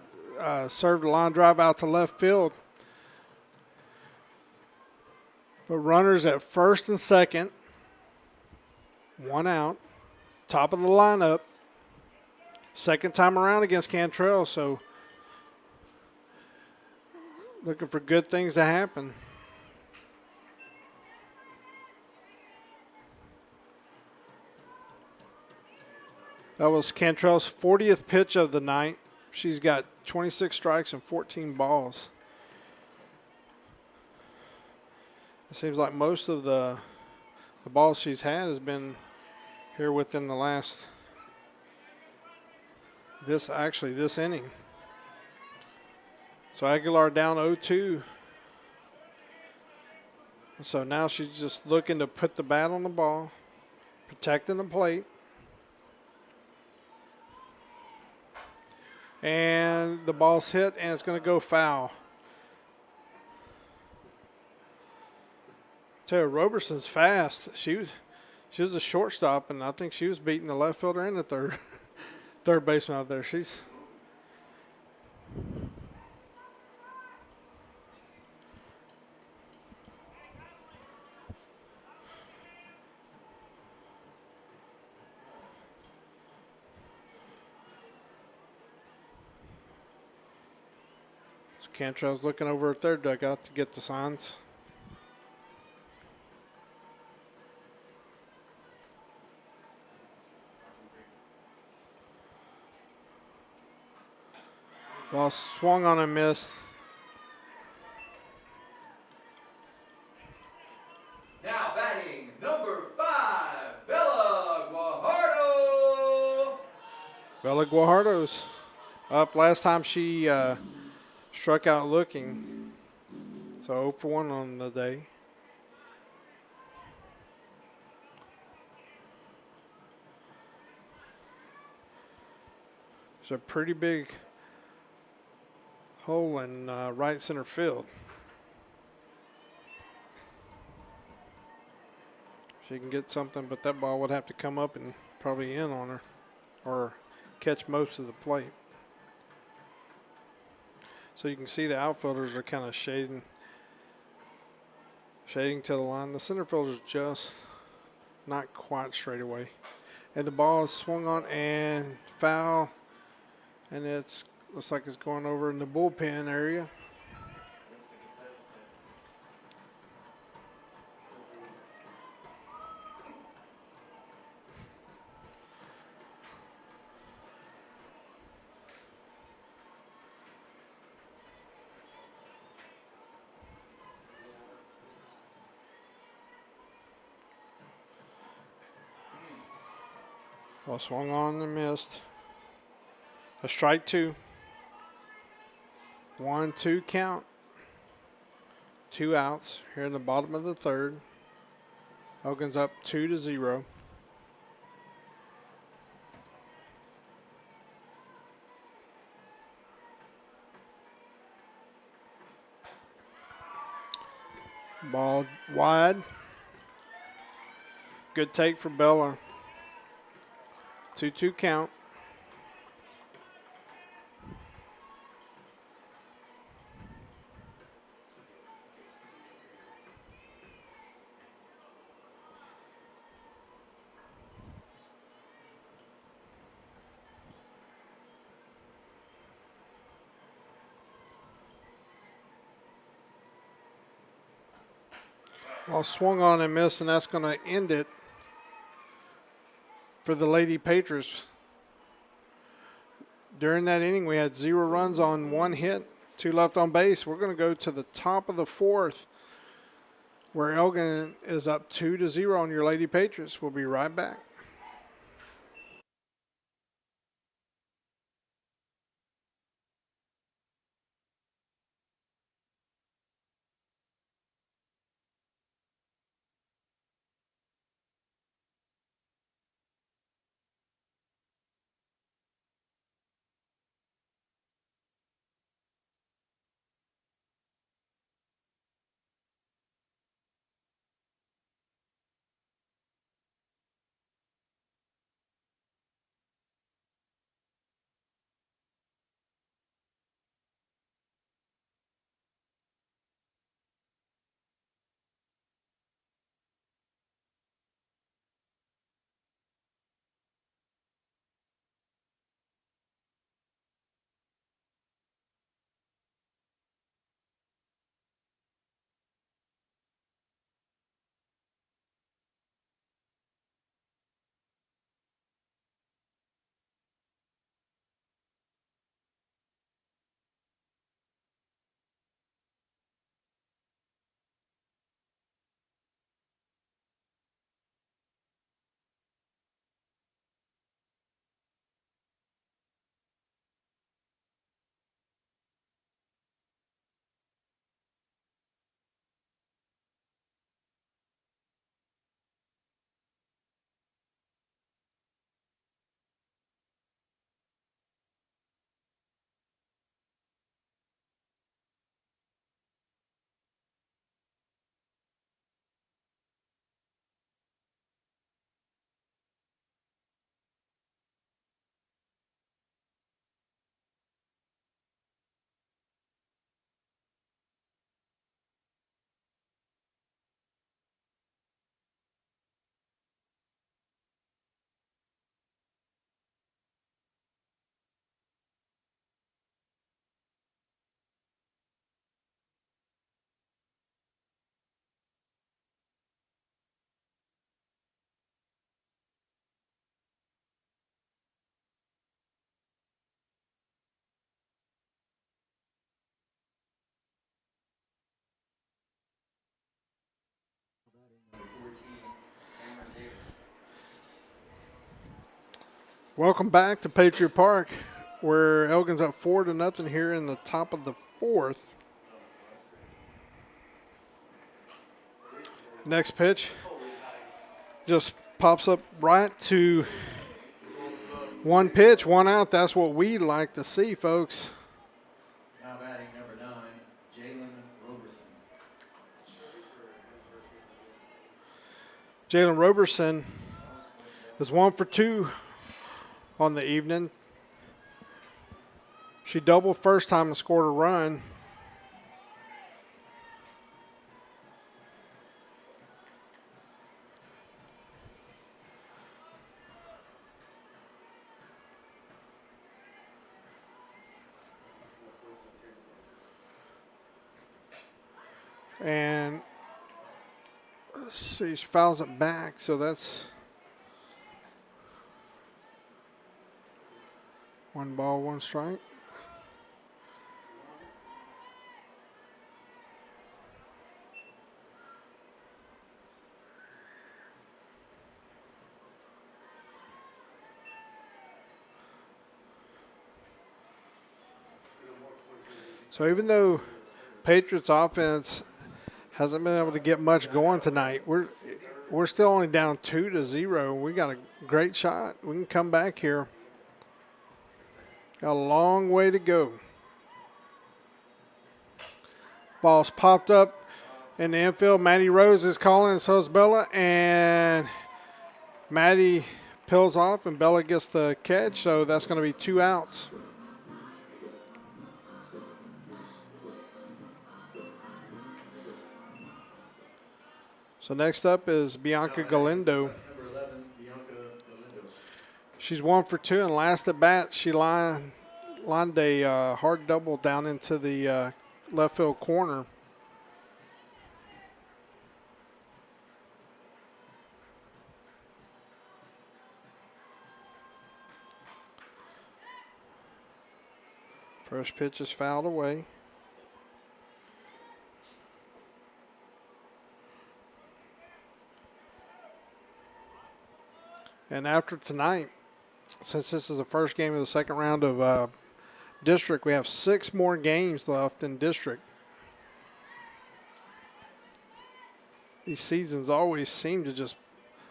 served a line drive out to left field. But runners at first and second. 1 out. Top of the lineup. Second time around against Cantrell, so looking for good things to happen. That was Cantrell's 40th pitch of the night. She's got 26 strikes and 14 balls. It seems like most of the balls she's had has been here within the last this inning. So Aguilar down 0-2. So now she's just looking to put the bat on the ball, protecting the plate. And the ball's hit, and it's going to go foul. Tell you, Roberson's fast. She was a shortstop, and I think she was beating the left fielder and the third baseman out there. She's Cantrell's looking over at their dugout to get the signs. Ball swung on and missed. Now batting number 5, Bella Guajardo. Bella Guajardo's up. Last time she struck out looking. So 0 for 1 on the day. It's a pretty big hole in right center field. She can get something, but that ball would have to come up and probably in on her or catch most of the plate. So you can see the outfielders are kind of shading to the line. The center fielder's just not quite straight away. And the ball is swung on and foul. And it looks like it's going over in the bullpen area. Ball swung on and missed. A strike 2. 1-2 count. 2 outs here in the bottom of the third. Elgin's up 2-0. Ball wide. Good take for Bella. 2-2 count. Ball swung on and missed, and that's going to end it for the Lady Patriots. During that inning, we had 0 runs on 1 hit, 2 left on base. We're going to go to the top of the 4th, where Elgin is up 2-0 on your Lady Patriots. We'll be right back. Welcome back to Patriot Park, where Elgin's up 4-0 here in the top of the fourth. Next pitch just pops up right to one pitch, one out. That's what we like to see, folks. Now batting number 9, Jalen Roberson. Jalen Roberson is 1 for 2 on the evening. She doubled first time and scored a run. And let's see, she fouls it back, so that's 1 ball, 1 strike. So even though Patriots offense hasn't been able to get much going tonight, we're still only down 2-0. We got a great shot. We can come back here. Got a long way to go. Ball's popped up in the infield. Maddie Rose is calling, and so is Bella. And Maddie peels off, and Bella gets the catch, so that's going to be 2 outs. So next up is Bianca Galindo. Number 11, Bianca Galindo. She's 1 for 2, and last at bat, she lined a hard double down into the left field corner. First pitch is fouled away. And after tonight, since this is the first game of the second round of district, we have 6 more games left in district. These seasons always seem to just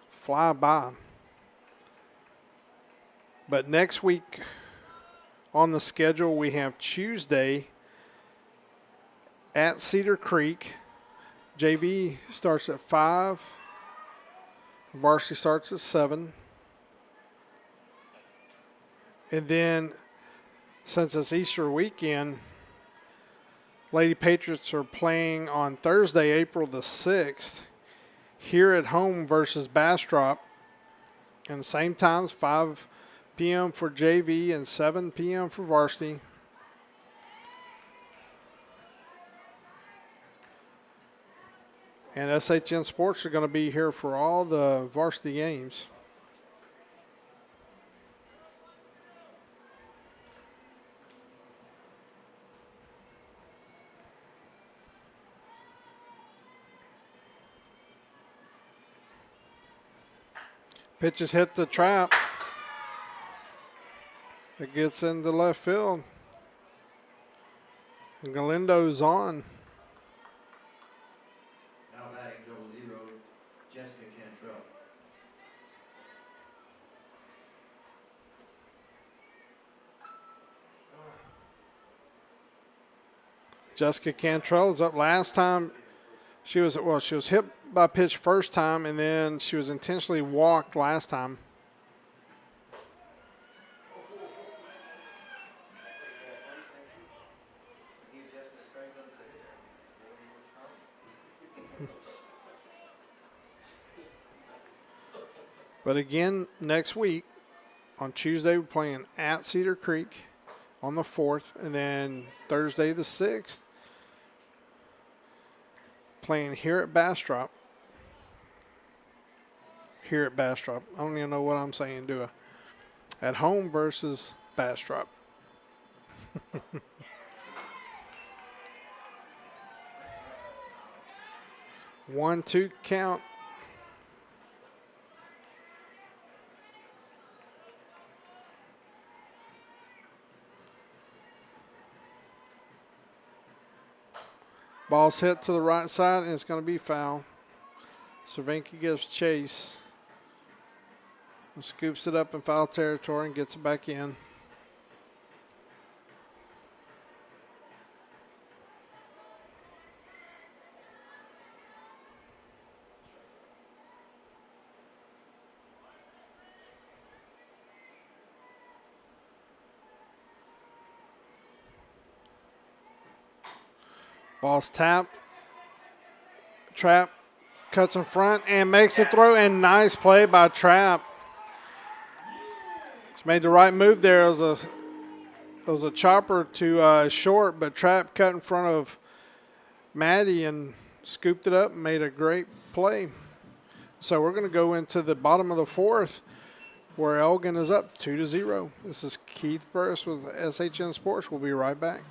fly by. But next week on the schedule, we have Tuesday at Cedar Creek. JV starts at 5. Varsity starts at 7. And then, since it's Easter weekend, Lady Patriots are playing on Thursday, April the 6th, here at home versus Bastrop. And the same times, 5 p.m. for JV and 7 p.m. for varsity. And SHN Sports are going to be here for all the varsity games. Pitches hit the trap. It gets into left field. And Galindo's on. Now batting 0-0, Jessica Cantrell. Jessica Cantrell is up. Last time she was hit by pitch first time, and then she was intentionally walked last time. But again, next week on Tuesday, we're playing at Cedar Creek on the 4th, and then Thursday the 6th, playing here at Bastrop. Here at Bastrop. I don't even know what I'm saying, do I? At home versus Bastrop. 1-2 count. Ball's hit to the right side, and it's going to be foul. Cervenka gives chase. Scoops it up in foul territory and gets it back in. Ball's tapped. Trap cuts in front and makes the throw, and nice play by Trap. He's made the right move there. It was a chopper to short, but Trap cut in front of Maddie and scooped it up and made a great play. So we're going to go into the bottom of the fourth where Elgin is up 2-0. This is Keith Burris with SHN Sports. We'll be right back.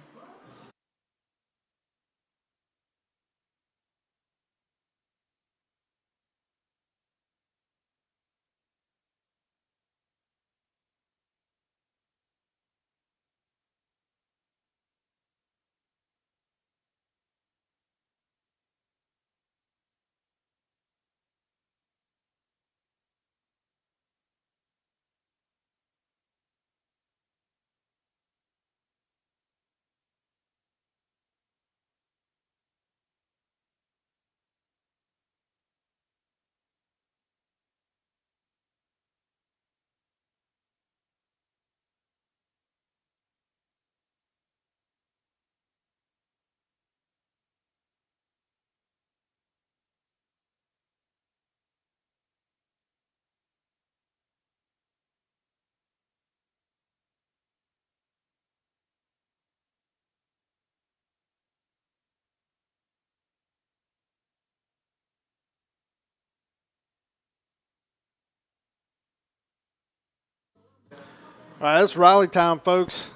All right, that's rally time, folks.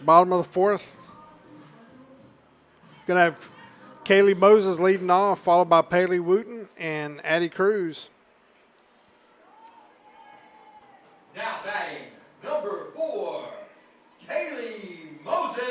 Bottom of the fourth. Going to have Kaylee Moses leading off, followed by Paley Wooten and Addie Cruz. Now batting, number 4, Kaylee Moses.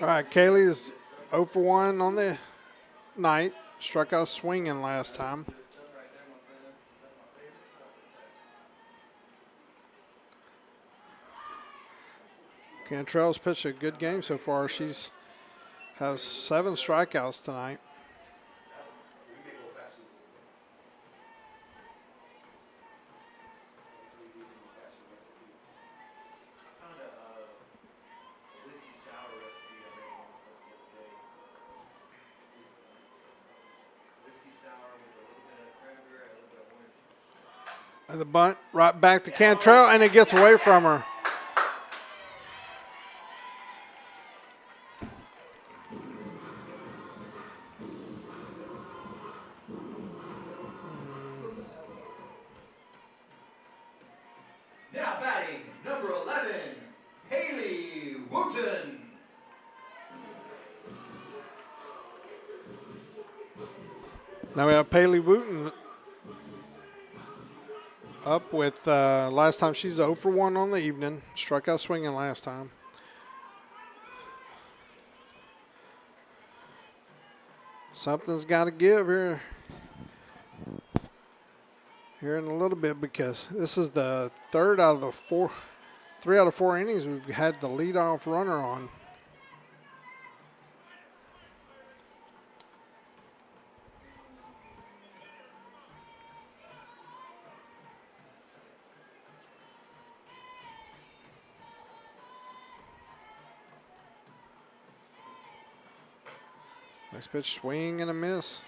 All right, Kaylee is 0 for 1 on the night. Struck out swinging last time. Cantrell's pitched a good game so far. She's has 7 strikeouts tonight. And the bunt right back to Cantrell, and it gets away from her. Now batting, number 11, Haley Wooten. Now we have Paley Wooten up with last time she's 0 for 1 on the evening. Struck out swinging last time. Something's got to give here in a little bit, because this is the 3 out of 4 innings we've had the leadoff runner on. Nice pitch, swing and a miss.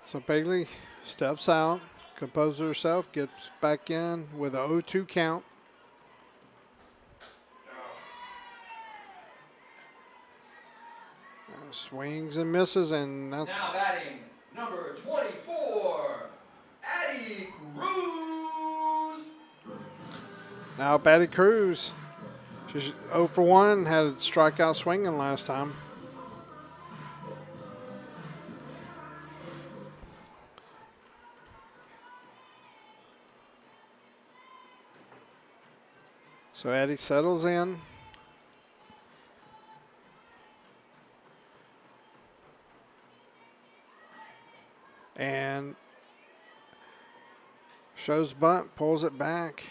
So Bailey steps out, composes herself, gets back in with a 0-2 count. Swings and misses, and Now that's batting, number 24, Addie Cruz. now Patty Cruz. She's 0 for 1, had a strikeout swinging last time. So Addie settles in. And shows bunt, pulls it back.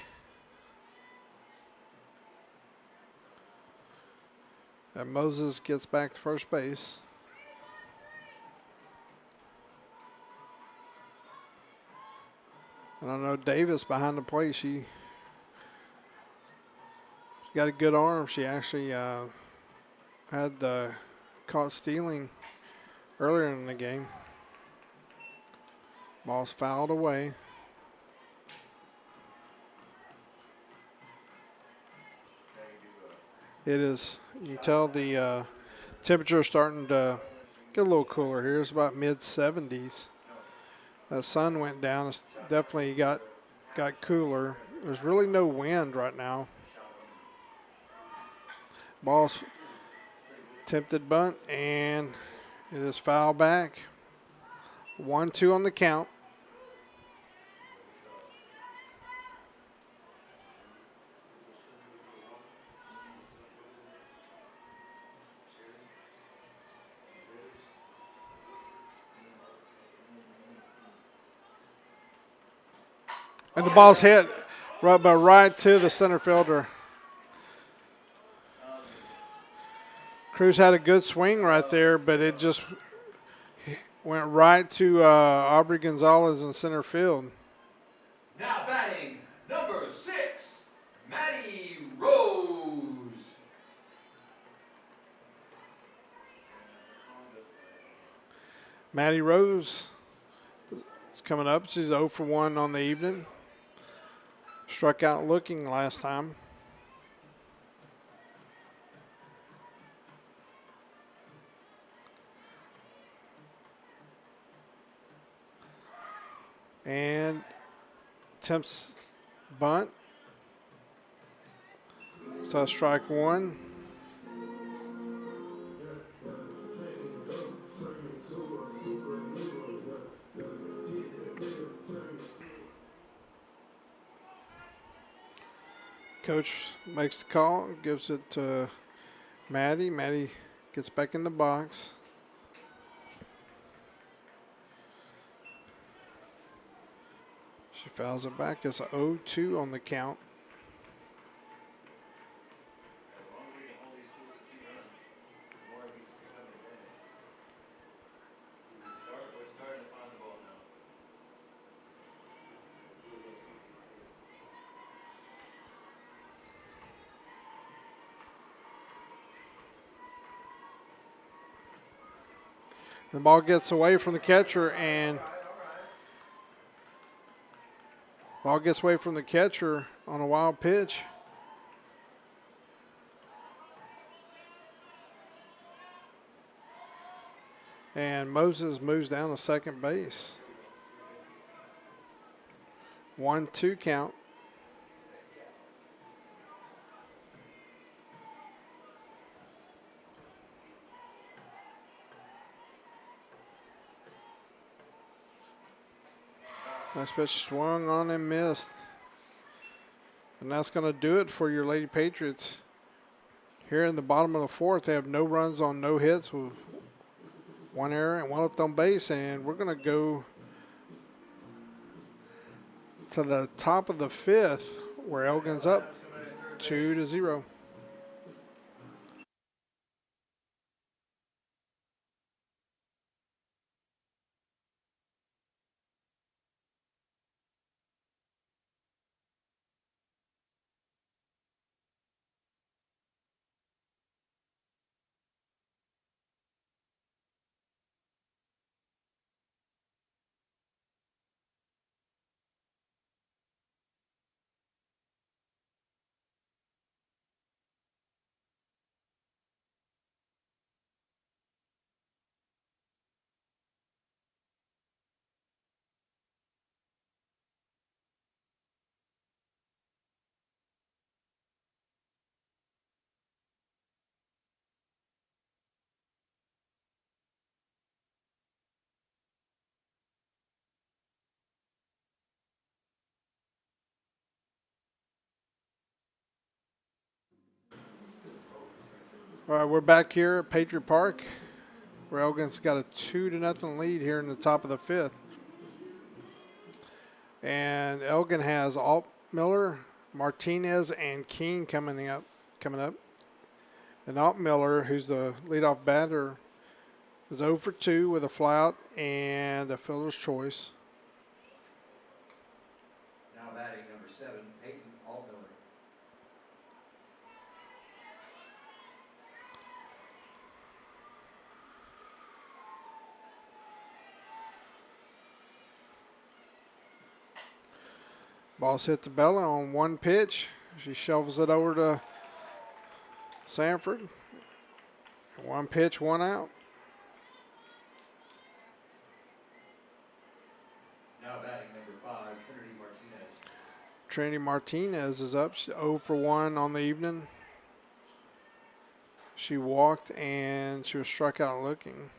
And Moses gets back to first base. And I know Davis behind the plate, she got a good arm. She actually had caught stealing earlier in the game. Ball's fouled away. It is, you can tell the temperature is starting to get a little cooler here. It's about mid-70s. The sun went down. It's definitely got cooler. There's really no wind right now. Ball's tempted bunt, and it is foul back. 1-2 on the count. And the ball's hit right to the center fielder. Cruz had a good swing right there, but it just went right to Aubrey Gonzalez in center field. Now batting, number 6, Maddie Rose. Maddie Rose is coming up. She's 0 for 1 on the evening. Struck out looking last time. And attempts bunt. So strike one. Coach makes the call, gives it to Maddie. Maddie gets back in the box. She fouls it back. It's 0-2 on the count. The ball gets away from the catcher, and ball gets away from the catcher on a wild pitch. And Moses moves down to second base. 1-2 count. Nice pitch swung on and missed. And that's going to do it for your Lady Patriots. Here in the bottom of the fourth, they have no runs on no hits with one error and one left on base. And we're going to go to the top of the fifth where Elgin's up 2-0. All right, we're back here at Patriot Park, where Elgin's got a 2-0 lead here in the top of the 5th. And Elgin has Altmiller, Martinez, and King coming up. And Altmiller, who's the leadoff batter, is 0 for 2 with a flyout and a fielder's choice. Now batting number 7, Peyton Altmiller. Ball's hit to Bella on one pitch. She shovels it over to Sanford. One pitch, one out. Now batting number 5, Trinity Martinez. Trinity Martinez is up. She's 0 for 1 on the evening. She walked and she was struck out looking.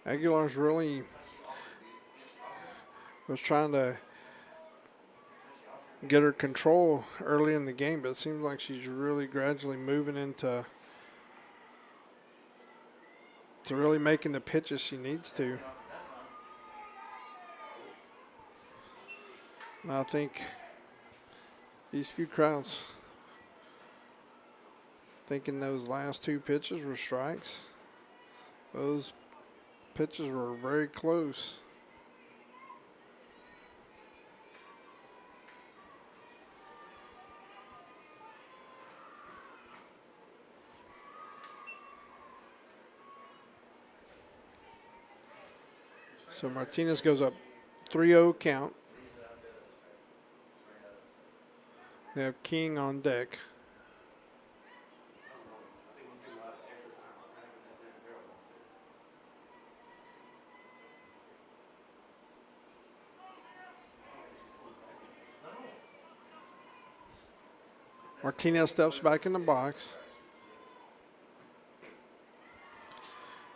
Aguilar's really was trying to get her control early in the game, but it seems like she's really gradually moving into really making the pitches she needs to. And I think these few crowds thinking those last 2 pitches were strikes. Those pitches were very close. So Martinez goes up 3-0 count. They have King on deck. Martinez steps back in the box.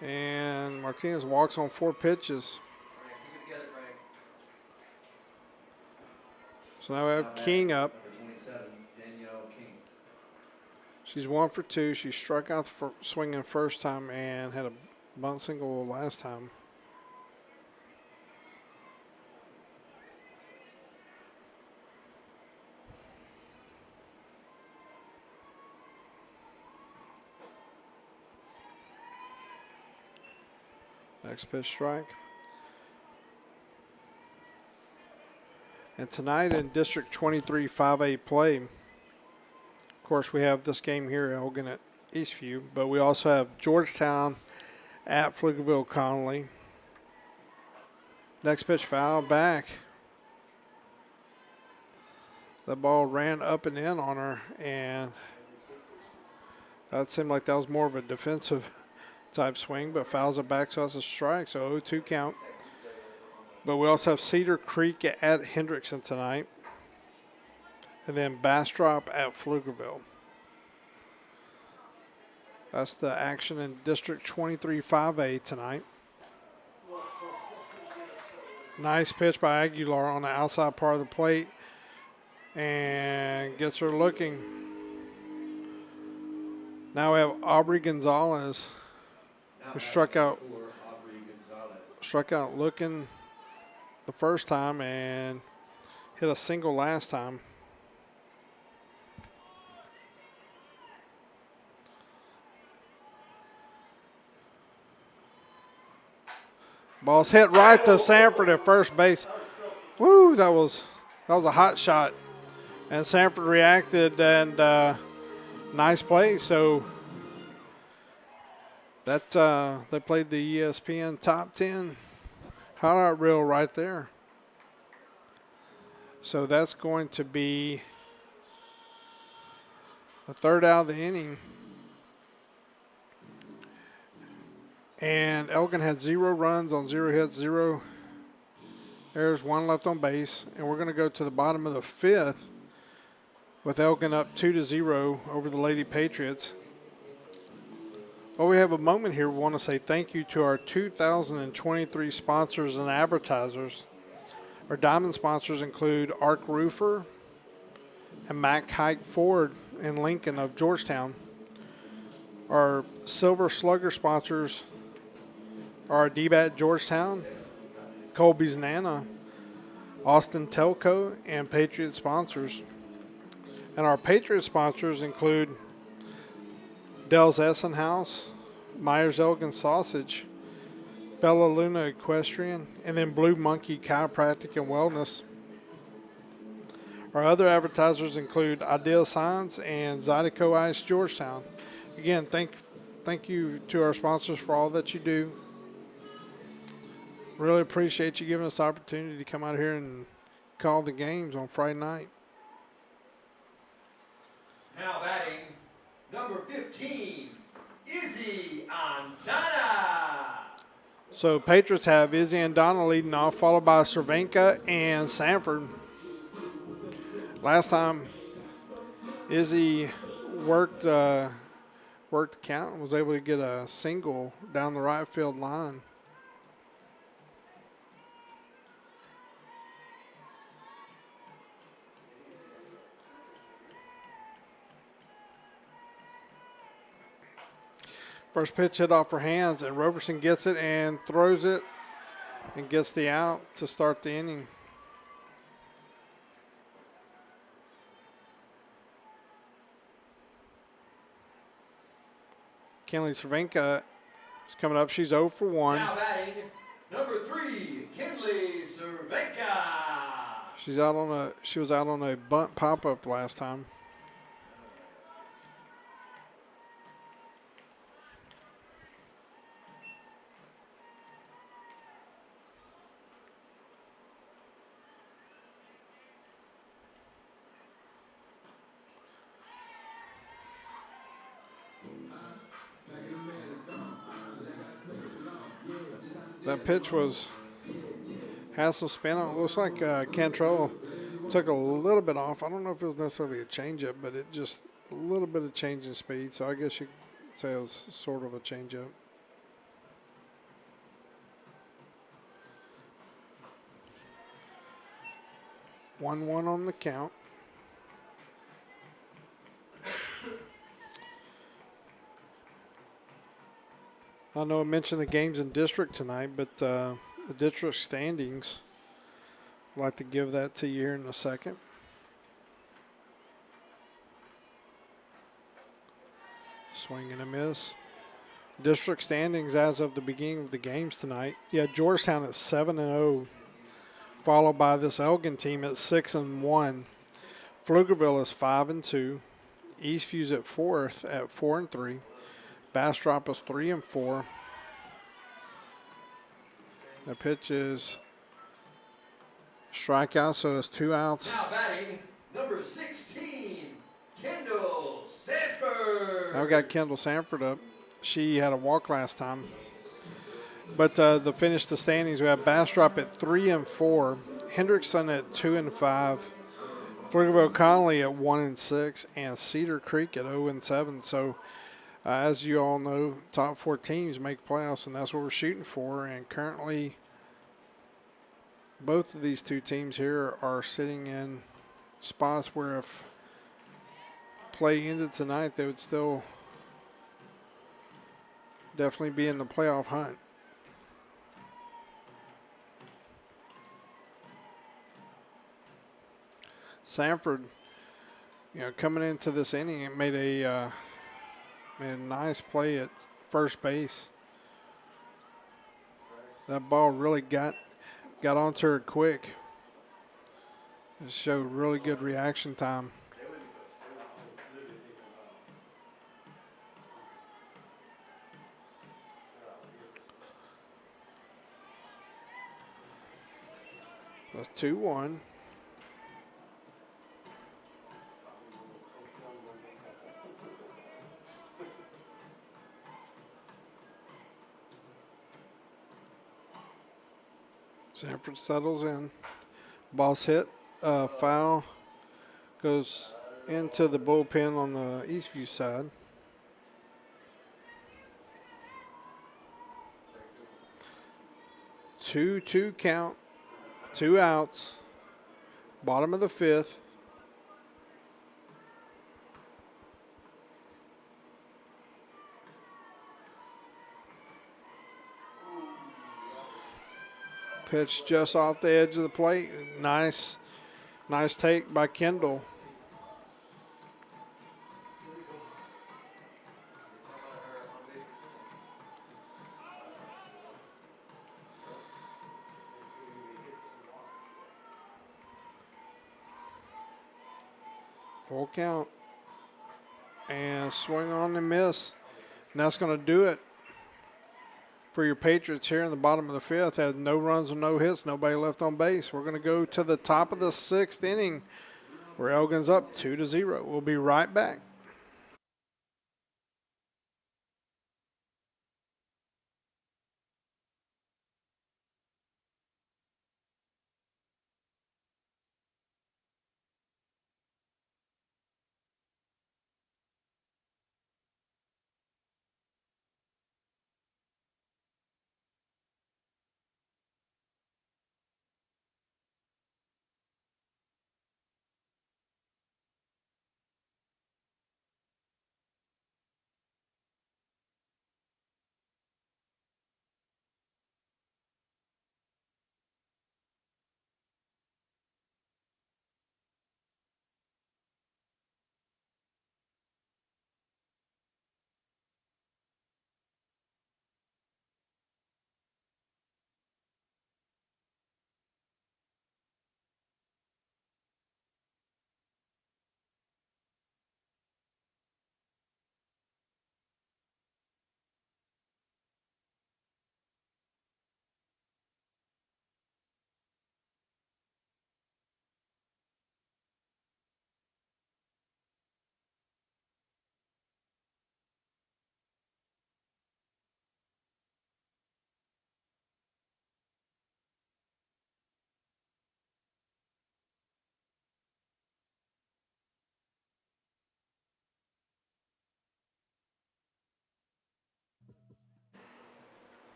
And Martinez walks on 4 pitches. So now we have King up. She's 1 for 2. She struck out for swinging first time and had a bunt single last time. Next pitch strike. And tonight in District 23 5A play, of course, we have this game here, Elgin at Eastview, but we also have Georgetown at Pflugerville Connolly. Next pitch foul back. The ball ran up and in on her, and that seemed like that was more of a defensive type swing, but fouls it back, so that's a strike, so 0-2 count. But we also have Cedar Creek at Hendrickson tonight, and then Bastrop at Pflugerville. That's the action in District 23 5A tonight. Nice pitch by Aguilar on the outside part of the plate, and gets her looking. Now we have Aubrey Gonzalez, who struck out looking the first time and hit a single last time. Ball's hit right to Sanford at first base. Woo, that was a hot shot. And Sanford reacted, and nice play. So that they played the ESPN Top 10 highlight reel right there. So that's going to be the 3rd out of the inning. And Elgin had 0 runs on 0 hits, 0 errors, 1 left on base. And we're going to go to the bottom of the 5th. with Elgin up 2-0 over the Lady Patriots. Well, we have a moment here. We want to say thank you to our 2023 sponsors and advertisers. Our diamond sponsors include Arc Roofer and Mack Hike Ford in Lincoln of Georgetown. Our silver slugger sponsors are DBAT Georgetown, Colby's Nana, Austin Telco, and Patriot sponsors. And our Patriot sponsors include Dell's Essen House, Myers Elgin Sausage, Bella Luna Equestrian, and then Blue Monkey Chiropractic and Wellness. Our other advertisers include Ideal Signs and Zydeco Ice Georgetown. Again, thank you to our sponsors for all that you do. Really appreciate you giving us the opportunity to come out here and call the games on Friday night. Now batting, number 15, Izzy Antana. So Patriots have Izzy and Donna leading off, followed by Cervenka and Sanford. Last time, Izzy worked the count and was able to get a single down the right field line. First pitch hit off her hands, and Roberson gets it and throws it and gets the out to start the inning. Kenley Cervenka is coming up. She's 0 for 1. Now batting, number 3, Kinley Cervenka. She was out on a bunt pop-up last time. That pitch has some spin on it. Looks like Cantrell took a little bit off. I don't know if it was necessarily a changeup, but it just a little bit of change in speed. So I guess you could say it was sort of a changeup. One on the count. I know I mentioned the games in district tonight, but the district standings, I'd like to give that to you here in a second. Swing and a miss. District standings as of the beginning of the games tonight. Yeah, Georgetown at 7-0, followed by this Elgin team at 6-1. Pflugerville is 5-2. Eastview's at 4th at 4-3. Bastrop is 3-4. The pitch is strikeout, so it's 2 outs. Now batting, number 16, Kendall Sanford. I've got Kendall Sanford up. She had a walk last time. But to finish the standings, we have Bastrop at 3-4, Hendrickson at 2-5, Pflugerville Connolly at 1-6, and Cedar Creek at 0-7. So as you all know, top 4 teams make playoffs, and that's what we're shooting for. And currently, both of these 2 teams here are sitting in spots where if play ended tonight, they would still definitely be in the playoff hunt. Sanford, coming into this inning, it made a nice play at first base. That ball really got onto her quick. It showed really good reaction time. That's 2-1. Sanford settles in. Ball's hit. Foul. Goes into the bullpen on the Eastview side. Two count, 2 outs, bottom of the 5th. Pitch just off the edge of the plate. Nice take by Kendall. Full count. And swing on and miss. And that's going to do it for your Patriots here in the bottom of the 5th. Had no runs and no hits, nobody left on base. We're going to go to the top of the 6th inning where Elgin's up 2-0. We'll be right back.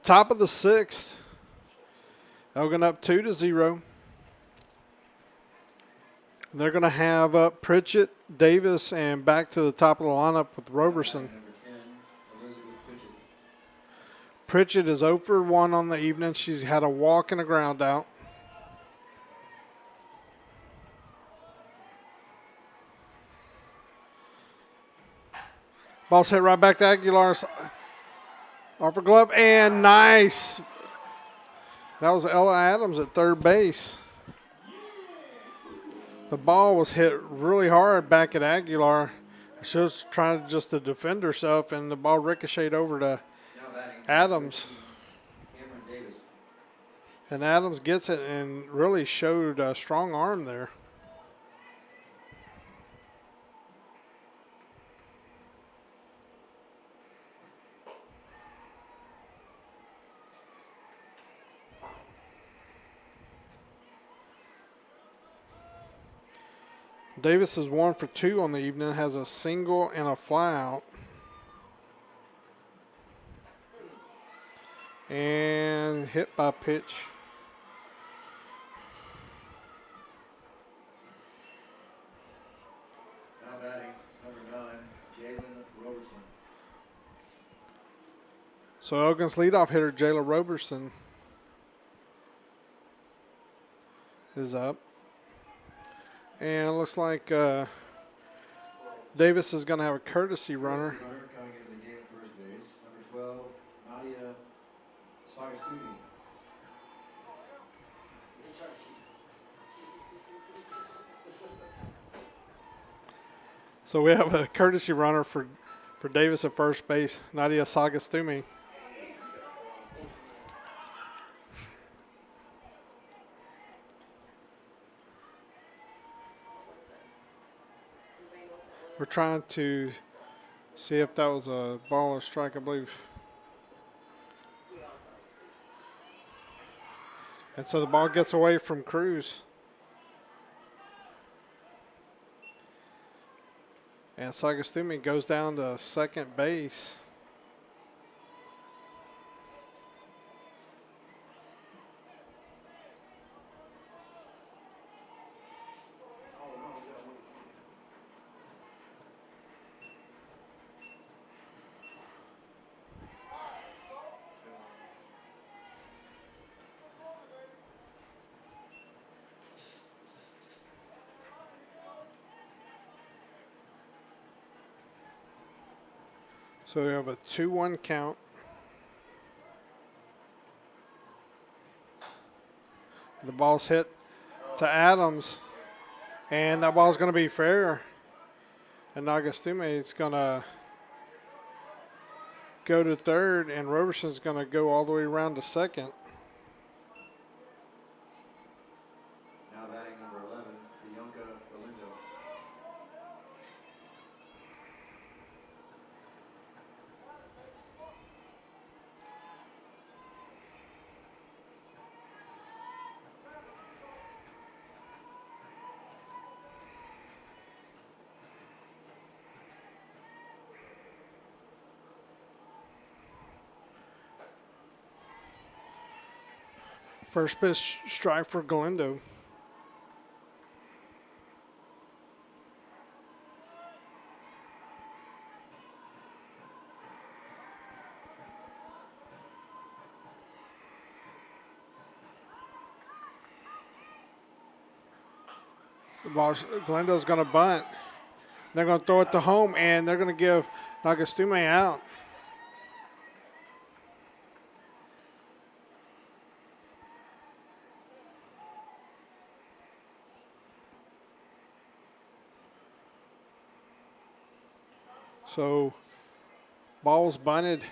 Top of the 6th. Elgin up 2-0. They're going to have up Pritchett, Davis, and back to the top of the lineup with Roberson. Number 10, Elizabeth Pritchett. Pritchett is 0 for 1 on the evening. She's had a walk and a ground out. Ball's hit right back to Aguilar's offer glove, and nice. That was Ella Adams at third base. The ball was hit really hard back at Aguilar. She was trying just to defend herself, and the ball ricocheted over to Adams. Cameron Davis. And Adams gets it and really showed a strong arm there. Davis is 1 for 2 on the evening, has a single and a fly out. And hit by pitch. Now batting, number 9, Jalen Roberson. So Elgin's leadoff hitter, Jayla Roberson, is up. And it looks like Davis is going to have a courtesy runner. Runner coming into the game at first base. Number 12, Nadia Sagastuni. So we have a courtesy runner for Davis at first base, Nadia Sagastumi. We're trying to see if that was a ball or strike, I believe. And so the ball gets away from Cruz. And Sagastumi goes down to second base. So we have a 2-1 count. The ball's hit to Adams, and that ball's going to be fair. And Nagastume is going to go to third, and Roberson's going to go all the way around to second. Now batting number 11, Bianca Galindo. First pitch strike for Galindo. Galindo's going to bunt. They're going to throw it to home, and they're going to give Nagastume out. So, ball's bunted.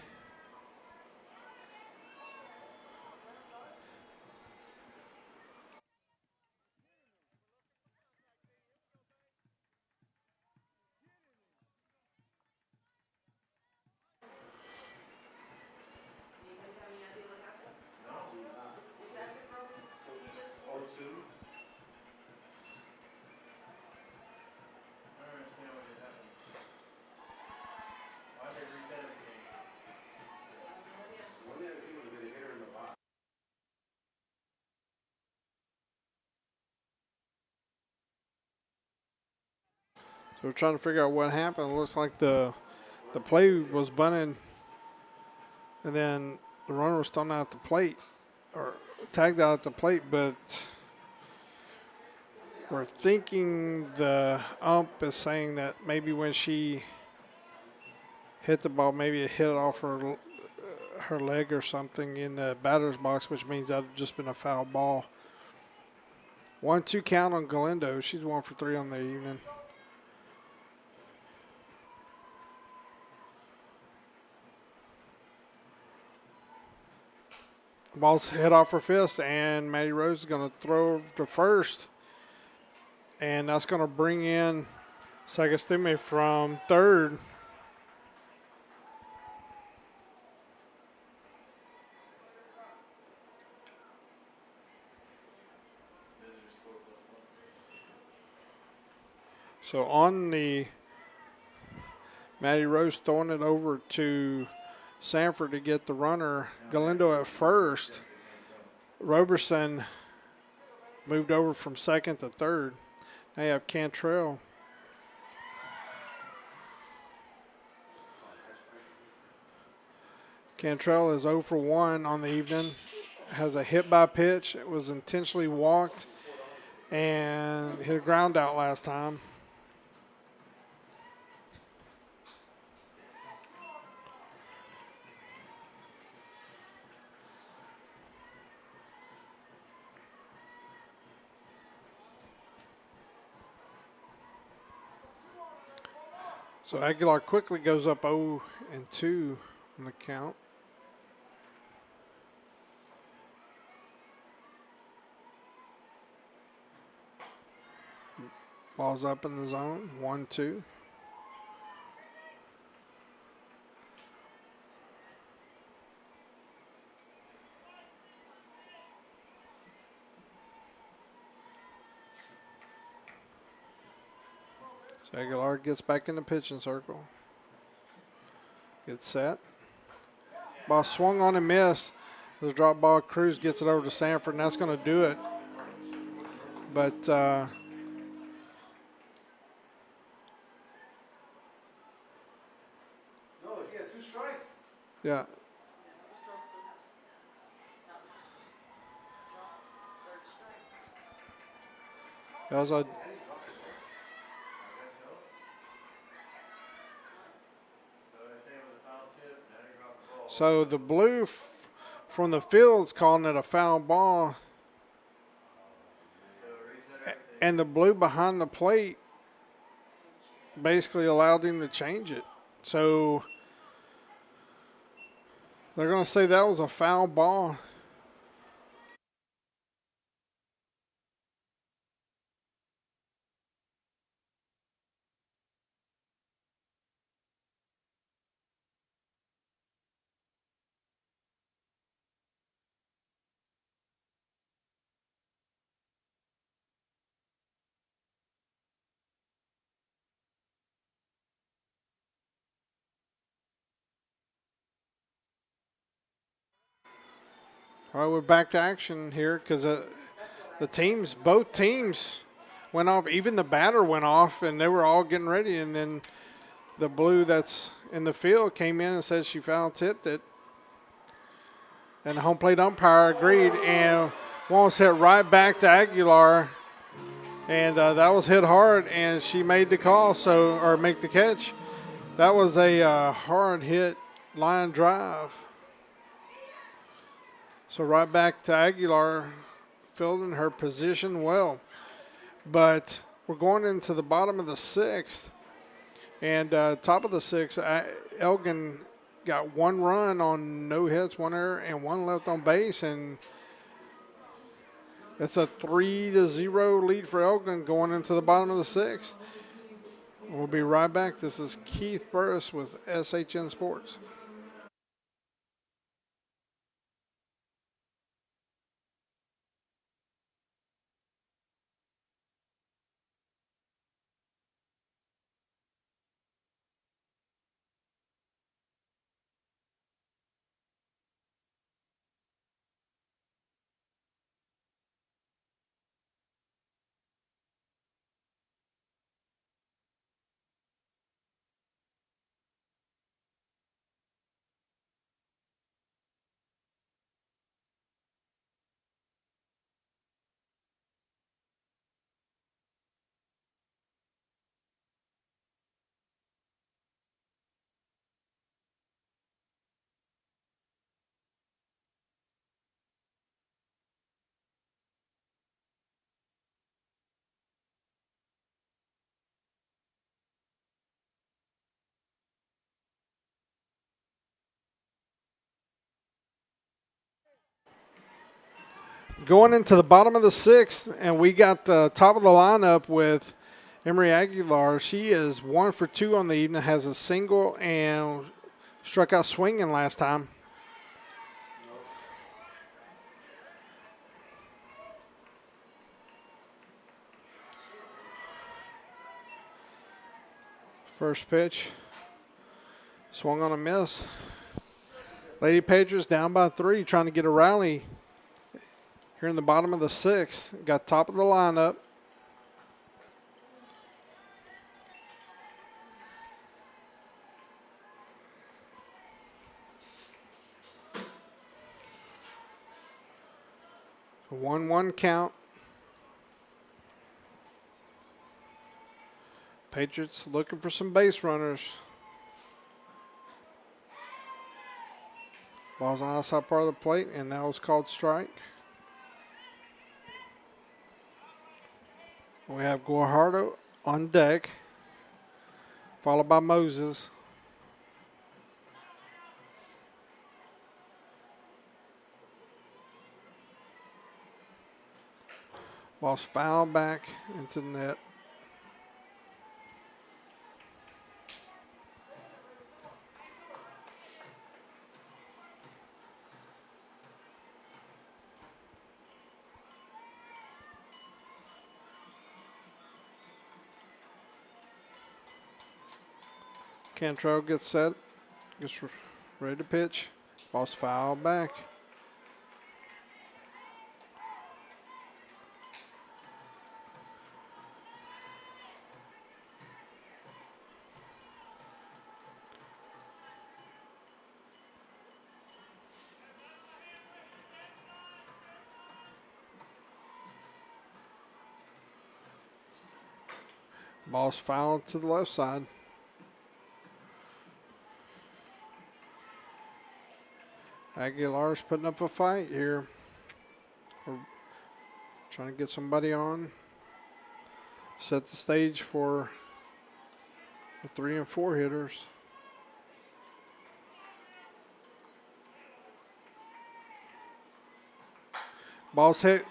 So we're trying to figure out what happened. It looks like the play was bunted, and then the runner was thrown out at the plate, or tagged out at the plate, but we're thinking the ump is saying that maybe when she hit the ball, maybe it hit off her leg or something in the batter's box, which means that would just been a foul ball. 1-2 count on Galindo. She's 1 for 3 on the evening. Ball's hit off her fist, and Maddie Rose is going to throw to first. And that's going to bring in Sagastime from third. So on the Maddie Rose throwing it over to Sanford to get the runner. Galindo at first. Roberson moved over from second to third. Now you have Cantrell. Cantrell is 0 for 1 on the evening. Has a hit by pitch. It was intentionally walked and hit a ground out last time. So Aguilar quickly goes up 0-2 on the count. Ball's up in the zone, 1-2. So Aguilar gets back in the pitching circle. Gets set. Ball swung on and missed. The drop ball. Cruz gets it over to Sanford, and that's going to do it. But No, he had 2 strikes. yeah. That was a And he dropped the ball. I guess so. So they say it was a foul tip, and then he dropped the ball. so the blue from the field's calling it a foul ball, So reset everything. and the blue behind the plate basically allowed him to change it. So they're going to say that was a foul ball. All right, we're back to action here because both teams went off. Even the batter went off, and they were all getting ready. And then the blue that's in the field came in and said she foul tipped it. And the home plate umpire agreed, and one was hit right back to Aguilar. And that was hit hard, and she made the call, or make the catch. That was a hard hit line drive. So right back to Aguilar, fielding her position well. But we're going into the bottom of the 6th. And top of the 6th, Elgin got 1 run on no hits, 1 error, and 1 left on base. And it's a 3-0 lead for Elgin going into the bottom of the 6th. We'll be right back. This is Keith Burris with SHN Sports. Going into the bottom of the 6th, and we got top of the lineup with Emery Aguilar. She is 1 for 2 on the evening, has a single and struck out swinging last time. First pitch, swung on a miss. Lady Patriots down by 3, trying to get a rally here in the bottom of the 6th. Got top of the lineup. A 1-1 count. Patriots looking for some base runners. Ball's on the outside part of the plate, and that was called strike. We have Guajardo on deck, followed by Moses. Ball's fouled back into the net. Cantrell gets set, gets ready to pitch. Ball's fouled back. Ball's fouled to the left side. Aguilar's putting up a fight here. We're trying to get somebody on. Set the stage for the 3 and 4 hitters. Ball's hit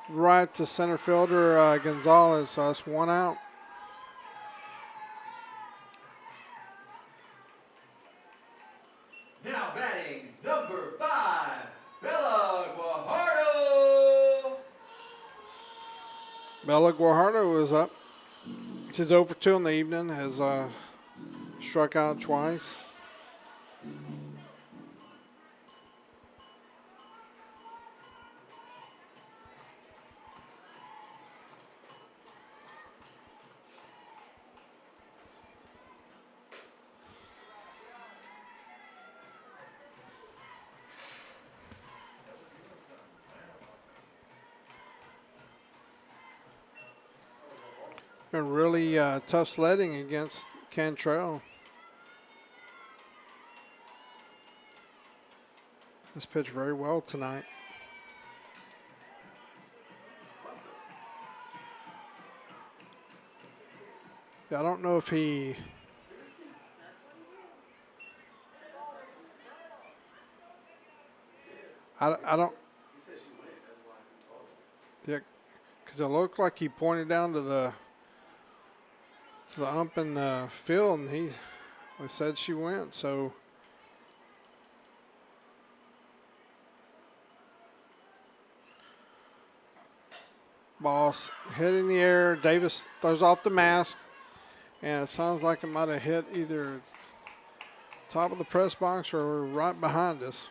right to center fielder Gonzalez, so that's 1 out. Now batting, number 5, Bella Guajardo. Bella Guajardo is up. She's over 2 in the evening, has struck out twice. Been really tough sledding against Cantrell. This pitched very well tonight. Yeah, I don't know if he. I don't. Yeah, because it looked like he pointed down to the ump in the field, and he said she went. So ball's hit in the air. Davis throws off the mask, and it sounds like it might have hit either top of the press box or right behind us.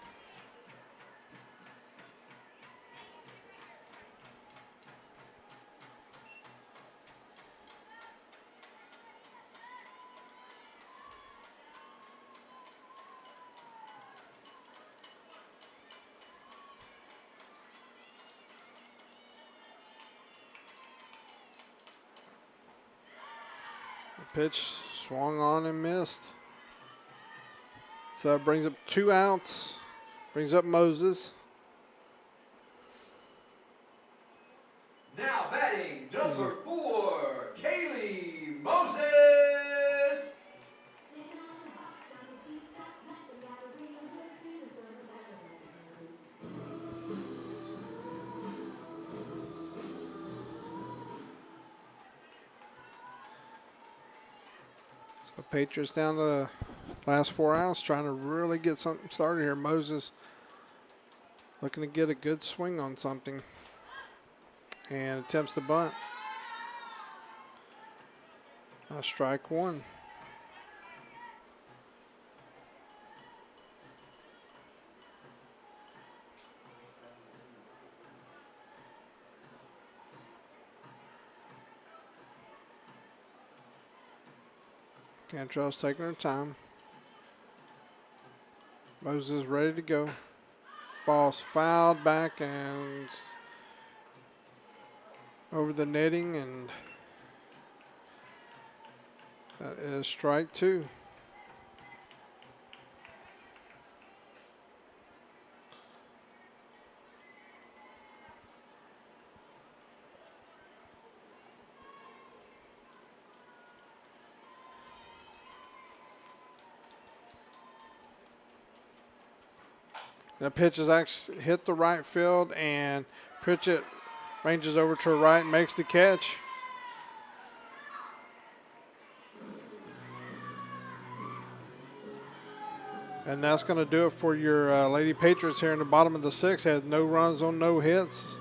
Pitch swung on and missed. So that brings up 2 outs. Brings up Moses. Now batting, number 4, Kaylee Moses. So Patriots down to the last 4 outs, trying to really get something started here. Moses looking to get a good swing on something and attempts the bunt. Strike 1. Cantrell's taking her time. Moses ready to go. Ball's fouled back and over the netting, and that is strike 2. The pitch has actually hit the right field, and Pritchett ranges over to her right and makes the catch. And that's going to do it for your Lady Patriots here in the bottom of the 6th. Had no runs on no hits.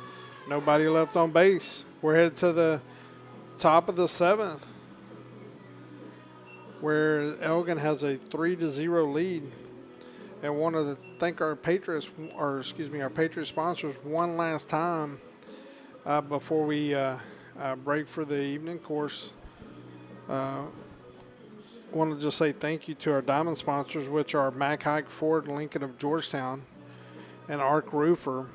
Nobody left on base. We're headed to the top of the 7th. where Elgin has a 3-0 lead. And want to thank our Patriots, our Patriot sponsors one last time before we break for the evening. Of course, want to just say thank you to our diamond sponsors, which are Mack Hike Ford Lincoln of Georgetown and Arc Roofer.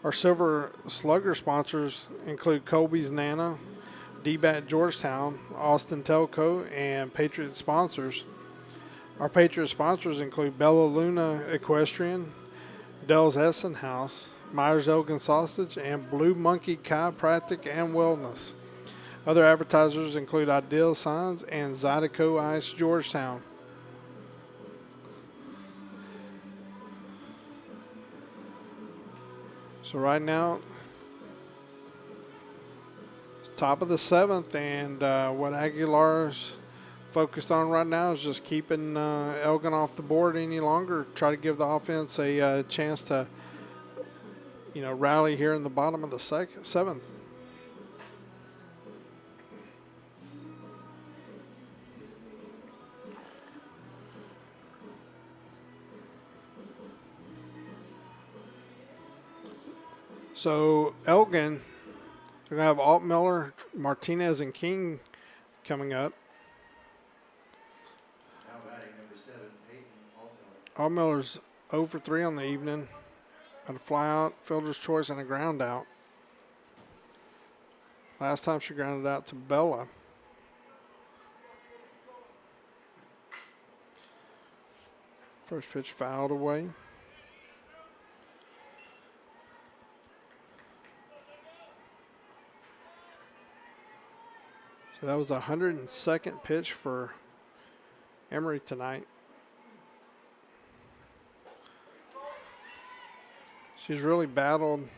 Our silver slugger sponsors include Colby's Nana, DBAT Georgetown, Austin Telco, and Patriot sponsors. Our Patriot sponsors include Bella Luna Equestrian, Dell's Essen House, Myers Elgin Sausage, and Blue Monkey Chiropractic and Wellness. Other advertisers include Ideal Signs and Zydeco Ice Georgetown. So right now, it's top of the 7th, and what Aguilar's focused on right now is just keeping Elgin off the board any longer. Try to give the offense a chance to, rally here in the bottom of the 7th. So Elgin, they're going to have Altmiller, Martinez, and King coming up. Now batting number 7, Peyton Altmiller. Altmiller's 0 for 3 on the evening. Got a fly out, fielder's choice, and a ground out. Last time she grounded out to Bella. First pitch fouled away. So that was the 102nd pitch for Emory tonight. She's really battled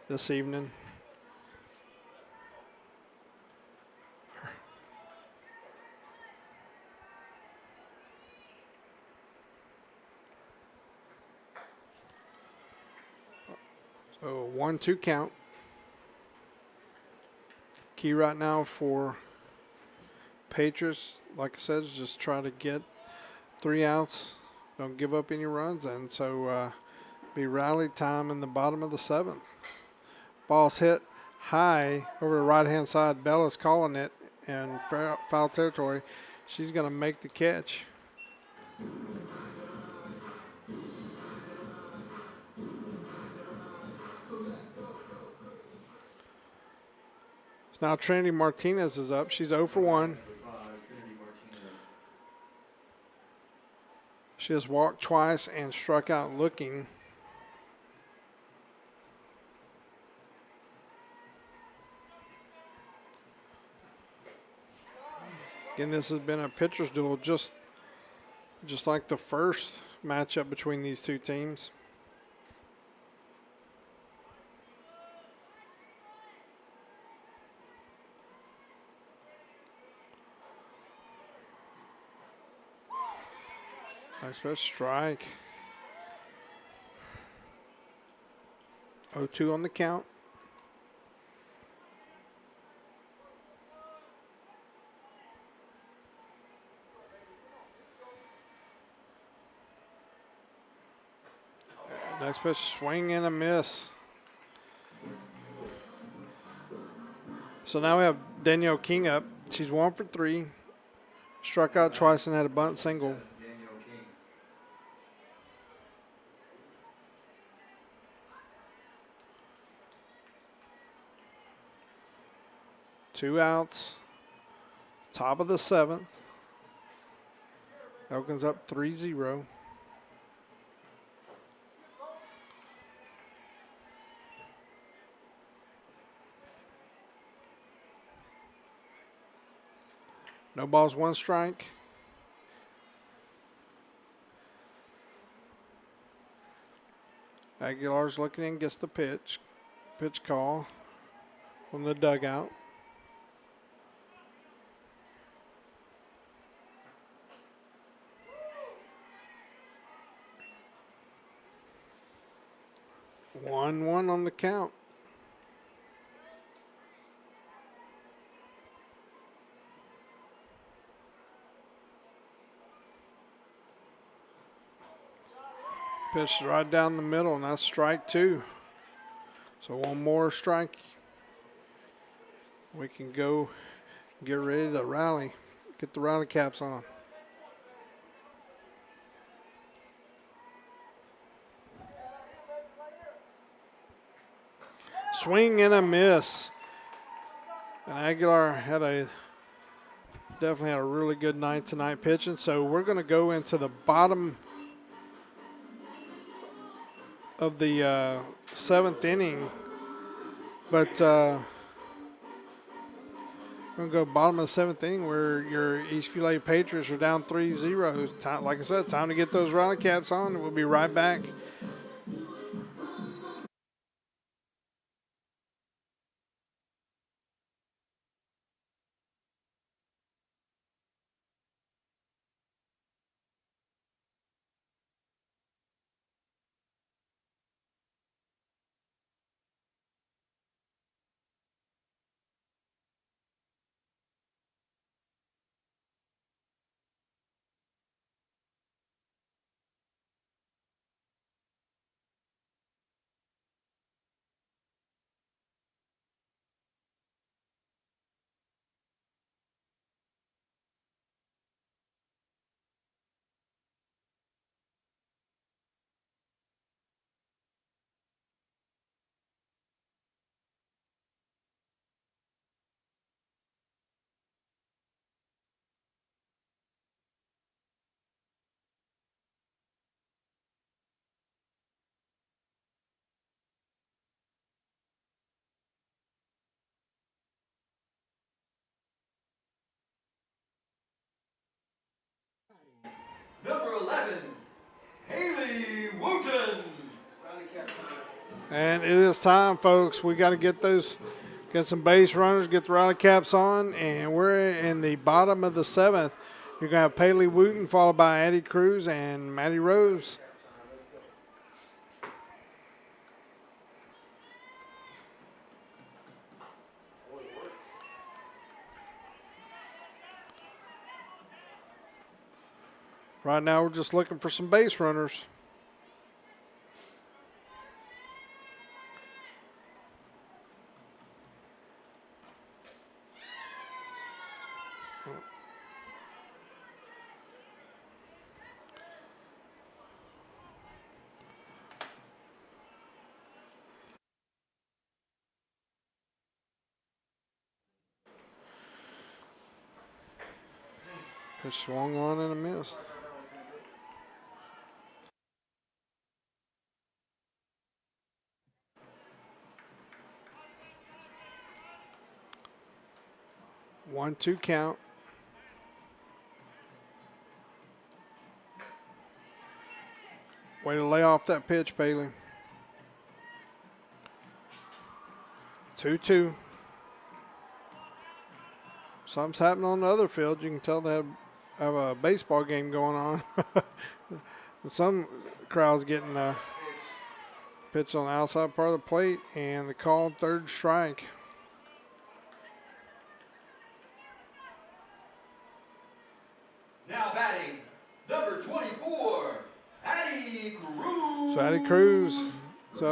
this evening. So 1-2 count. Key right now for Patriots, like I said, is just try to get 3 outs. Don't give up any runs, and so be rally time in the bottom of the 7th. Ball's hit high over the right-hand side. Bella's calling it in foul territory. She's going to make the catch. Now Trinity Martinez is up. She's 0 for 1. She has walked twice and struck out looking. Again, this has been a pitcher's duel, just like the first matchup between these two teams. Nice pitch, strike. 0-2 on the count. Next pitch, swing and a miss. So now we have Danielle King up. She's 1 for 3. Struck out twice and had a bunt single. 2 outs. Top of the 7th. Elgin's up 3-0. No balls, 1 strike. Aguilar's looking in, gets the pitch. Pitch call from the dugout. One on the count. Pitch right down the middle, and that's strike 2. So one more strike. We can go get ready to rally. Get the rally caps on. Swing and a miss. And Aguilar definitely had a really good night tonight pitching. So we're going to go into the bottom of the 7th inning. But we're going to go bottom of the 7th inning where your Eastview Lady Patriots are down 3-0. Like I said, time to get those rally caps on. We'll be right back. Number 11, Haley Wooten. And it is time, folks. We got to get some base runners, get the rally caps on, and we're in the bottom of the 7th. You're going to have Paley Wooten, followed by Addie Cruz and Maddie Rose. Right now, we're just looking for some base runners. Pitch swung on and a missed. One, 2 count. Way to lay off that pitch, Paley. 2-2. Something's happening on the other field. You can tell they have a baseball game going on. Some crowds getting a pitch on the outside part of the plate, and the called 3rd strike. Now batting, number 24, Addie Cruz. So Addie Cruz,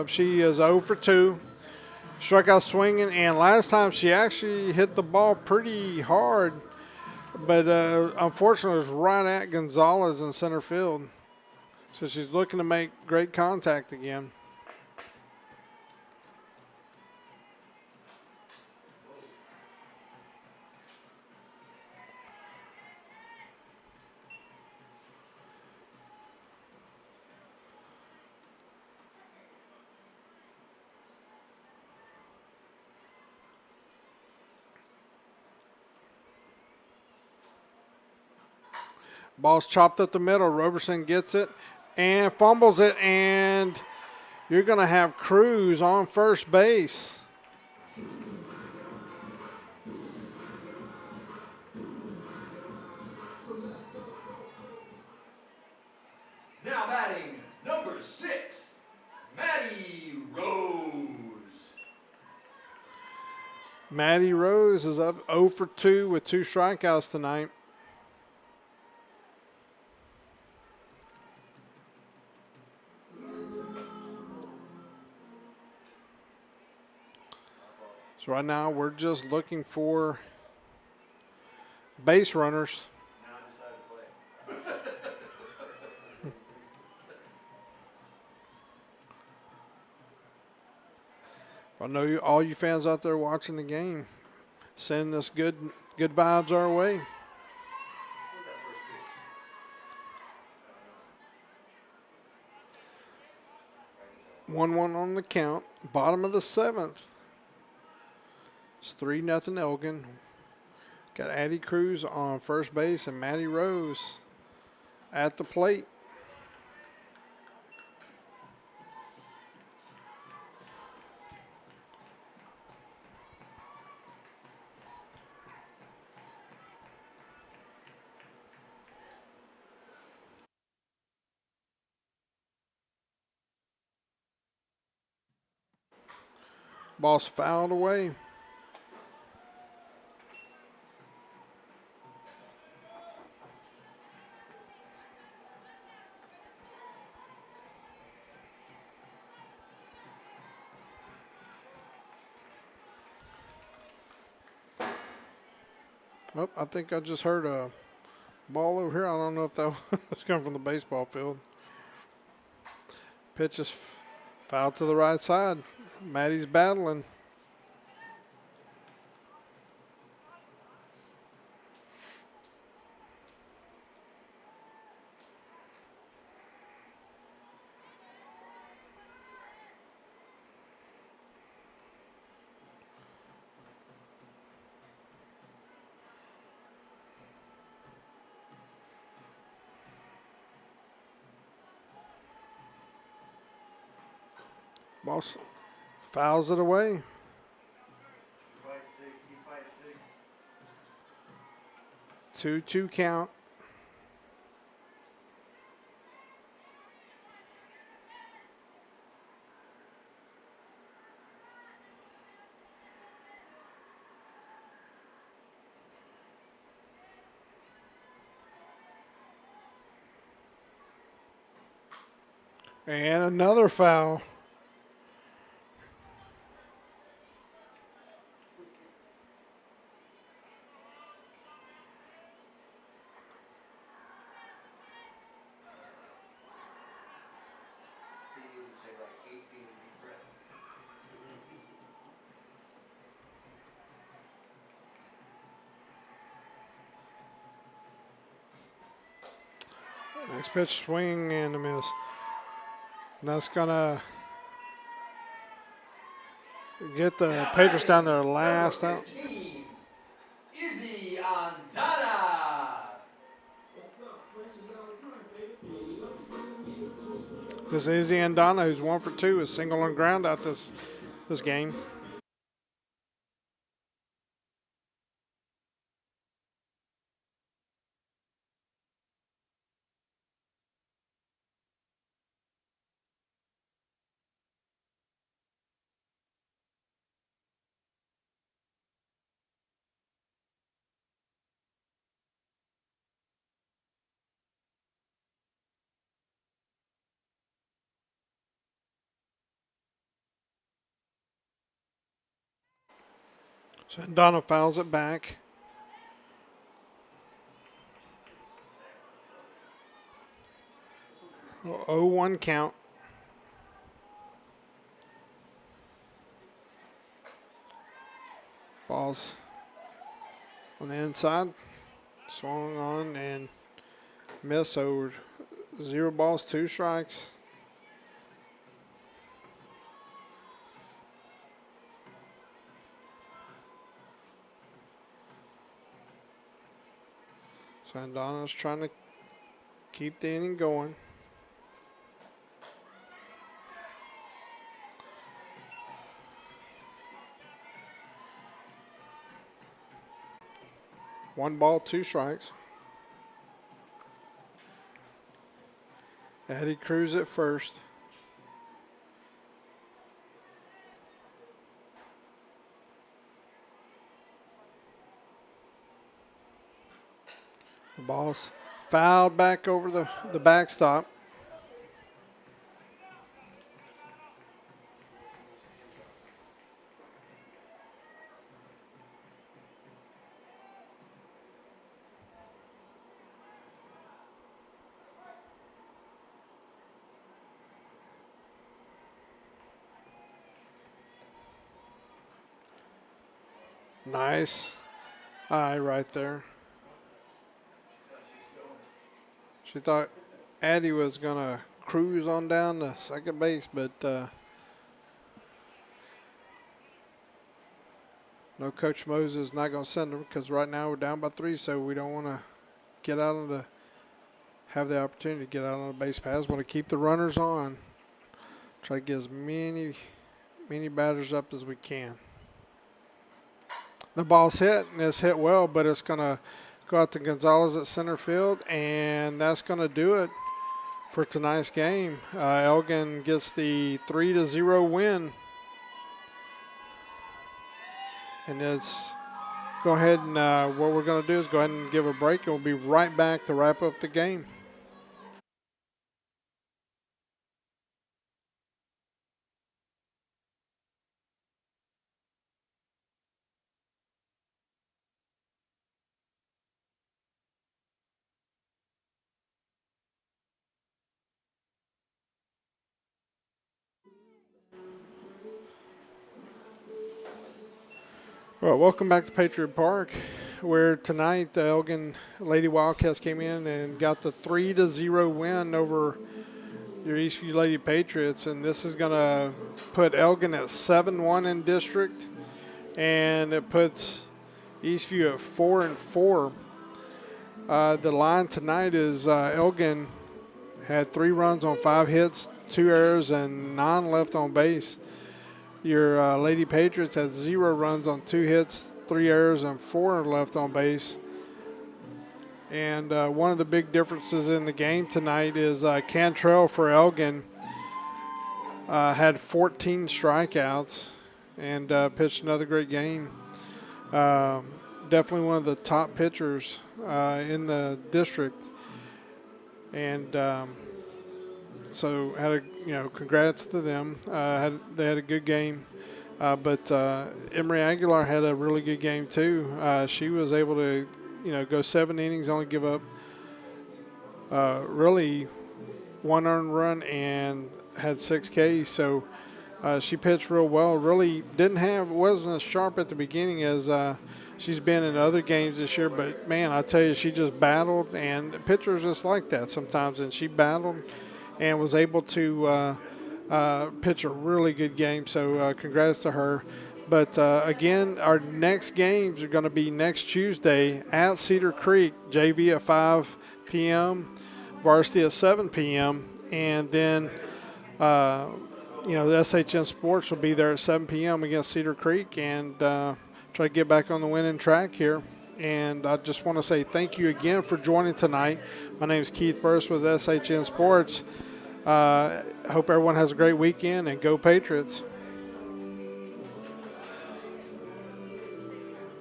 she is 0 for 2. Struck out swinging, and last time she actually hit the ball pretty hard, but unfortunately it was right at Gonzalez in center field. So she's looking to make great contact again. Ball's chopped up the middle. Roberson gets it and fumbles it, and you're going to have Cruz on first base. Now batting, number 6, Maddie Rose. Maddie Rose is up 0 for 2 with 2 strikeouts tonight. So right now we're just looking for base runners. Now I decided to play. I know all you fans out there watching the game, sending us good vibes our way. What was that first pitch? 1-1 on the count. Bottom of the 7th. It's 3-0 Elgin. Got Addie Cruz on first base and Maddie Rose at the plate. Ball's fouled away. Oh, I think I just heard a ball over here. I don't know if that was coming from the baseball field. Pitch is fouled to the right side. Maddie's battling. Boss fouls it away. He fights 6. He fights 6. 2-2 count. And another foul. See, he needs to take like 18 deep breaths. Next pitch, swing and a miss. And that's going to get the Patriots down there last Number out. 15, Izzy Andana. This is Izzy Andana, who's 1 for 2, is single on ground out this game. So Andana fouls it back. Oh, 0-1 count. Balls on the inside. Swung on and miss over 0 balls, 2 strikes. So Andana's trying to keep the inning going. One ball, 2 strikes. Addie Cruz at first. The ball's fouled back over the backstop. Nice eye right there. She thought Addie was going to cruise on down to second base, but no, Coach Moses is not going to send her because right now we're down by 3, so we don't want to get out of have the opportunity to get out on the base paths. Want to keep the runners on. Try to get as many batters up as we can. The ball's hit, and it's hit well, but it's going to go out to Gonzalez at center field, and that's going to do it for tonight's game. Elgin gets the 3-0 win. And let's go ahead and what we're going to do is go ahead and give a break, and we'll be right back to wrap up the game. Well, welcome back to Patriot Park, where tonight the Elgin Lady Wildcats came in and got the 3-0 win over your Eastview Lady Patriots, and this is going to put Elgin at 7-1 in district, and it puts Eastview at 4-4. The line tonight is Elgin had 3 runs on 5 hits, 2 errors, and 9 left on base. Your Lady Patriots had 0 runs on 2 hits, 3 errors, and 4 left on base. And one of the big differences in the game tonight is Cantrell for Elgin had 14 strikeouts and pitched another great game. Definitely one of the top pitchers in the district. And so congrats to them. They had a good game. But Emery Aguilar had a really good game too. She was able to, go 7 innings, only give up really 1 earned run and had 6 Ks. So she pitched real well. Really wasn't as sharp at the beginning as she's been in other games this year. But man, I tell you, she just battled, and pitchers just like that sometimes. And she battled and was able to pitch a really good game. So congrats to her. But again, our next games are going to be next Tuesday at Cedar Creek, JV at 5 p.m., varsity at 7 p.m., and then the SHN Sports will be there at 7 p.m. against Cedar Creek, and try to get back on the winning track here. And I just want to say thank you again for joining tonight. My name is Keith Burris with SHN Sports. I hope everyone has a great weekend, and go Patriots.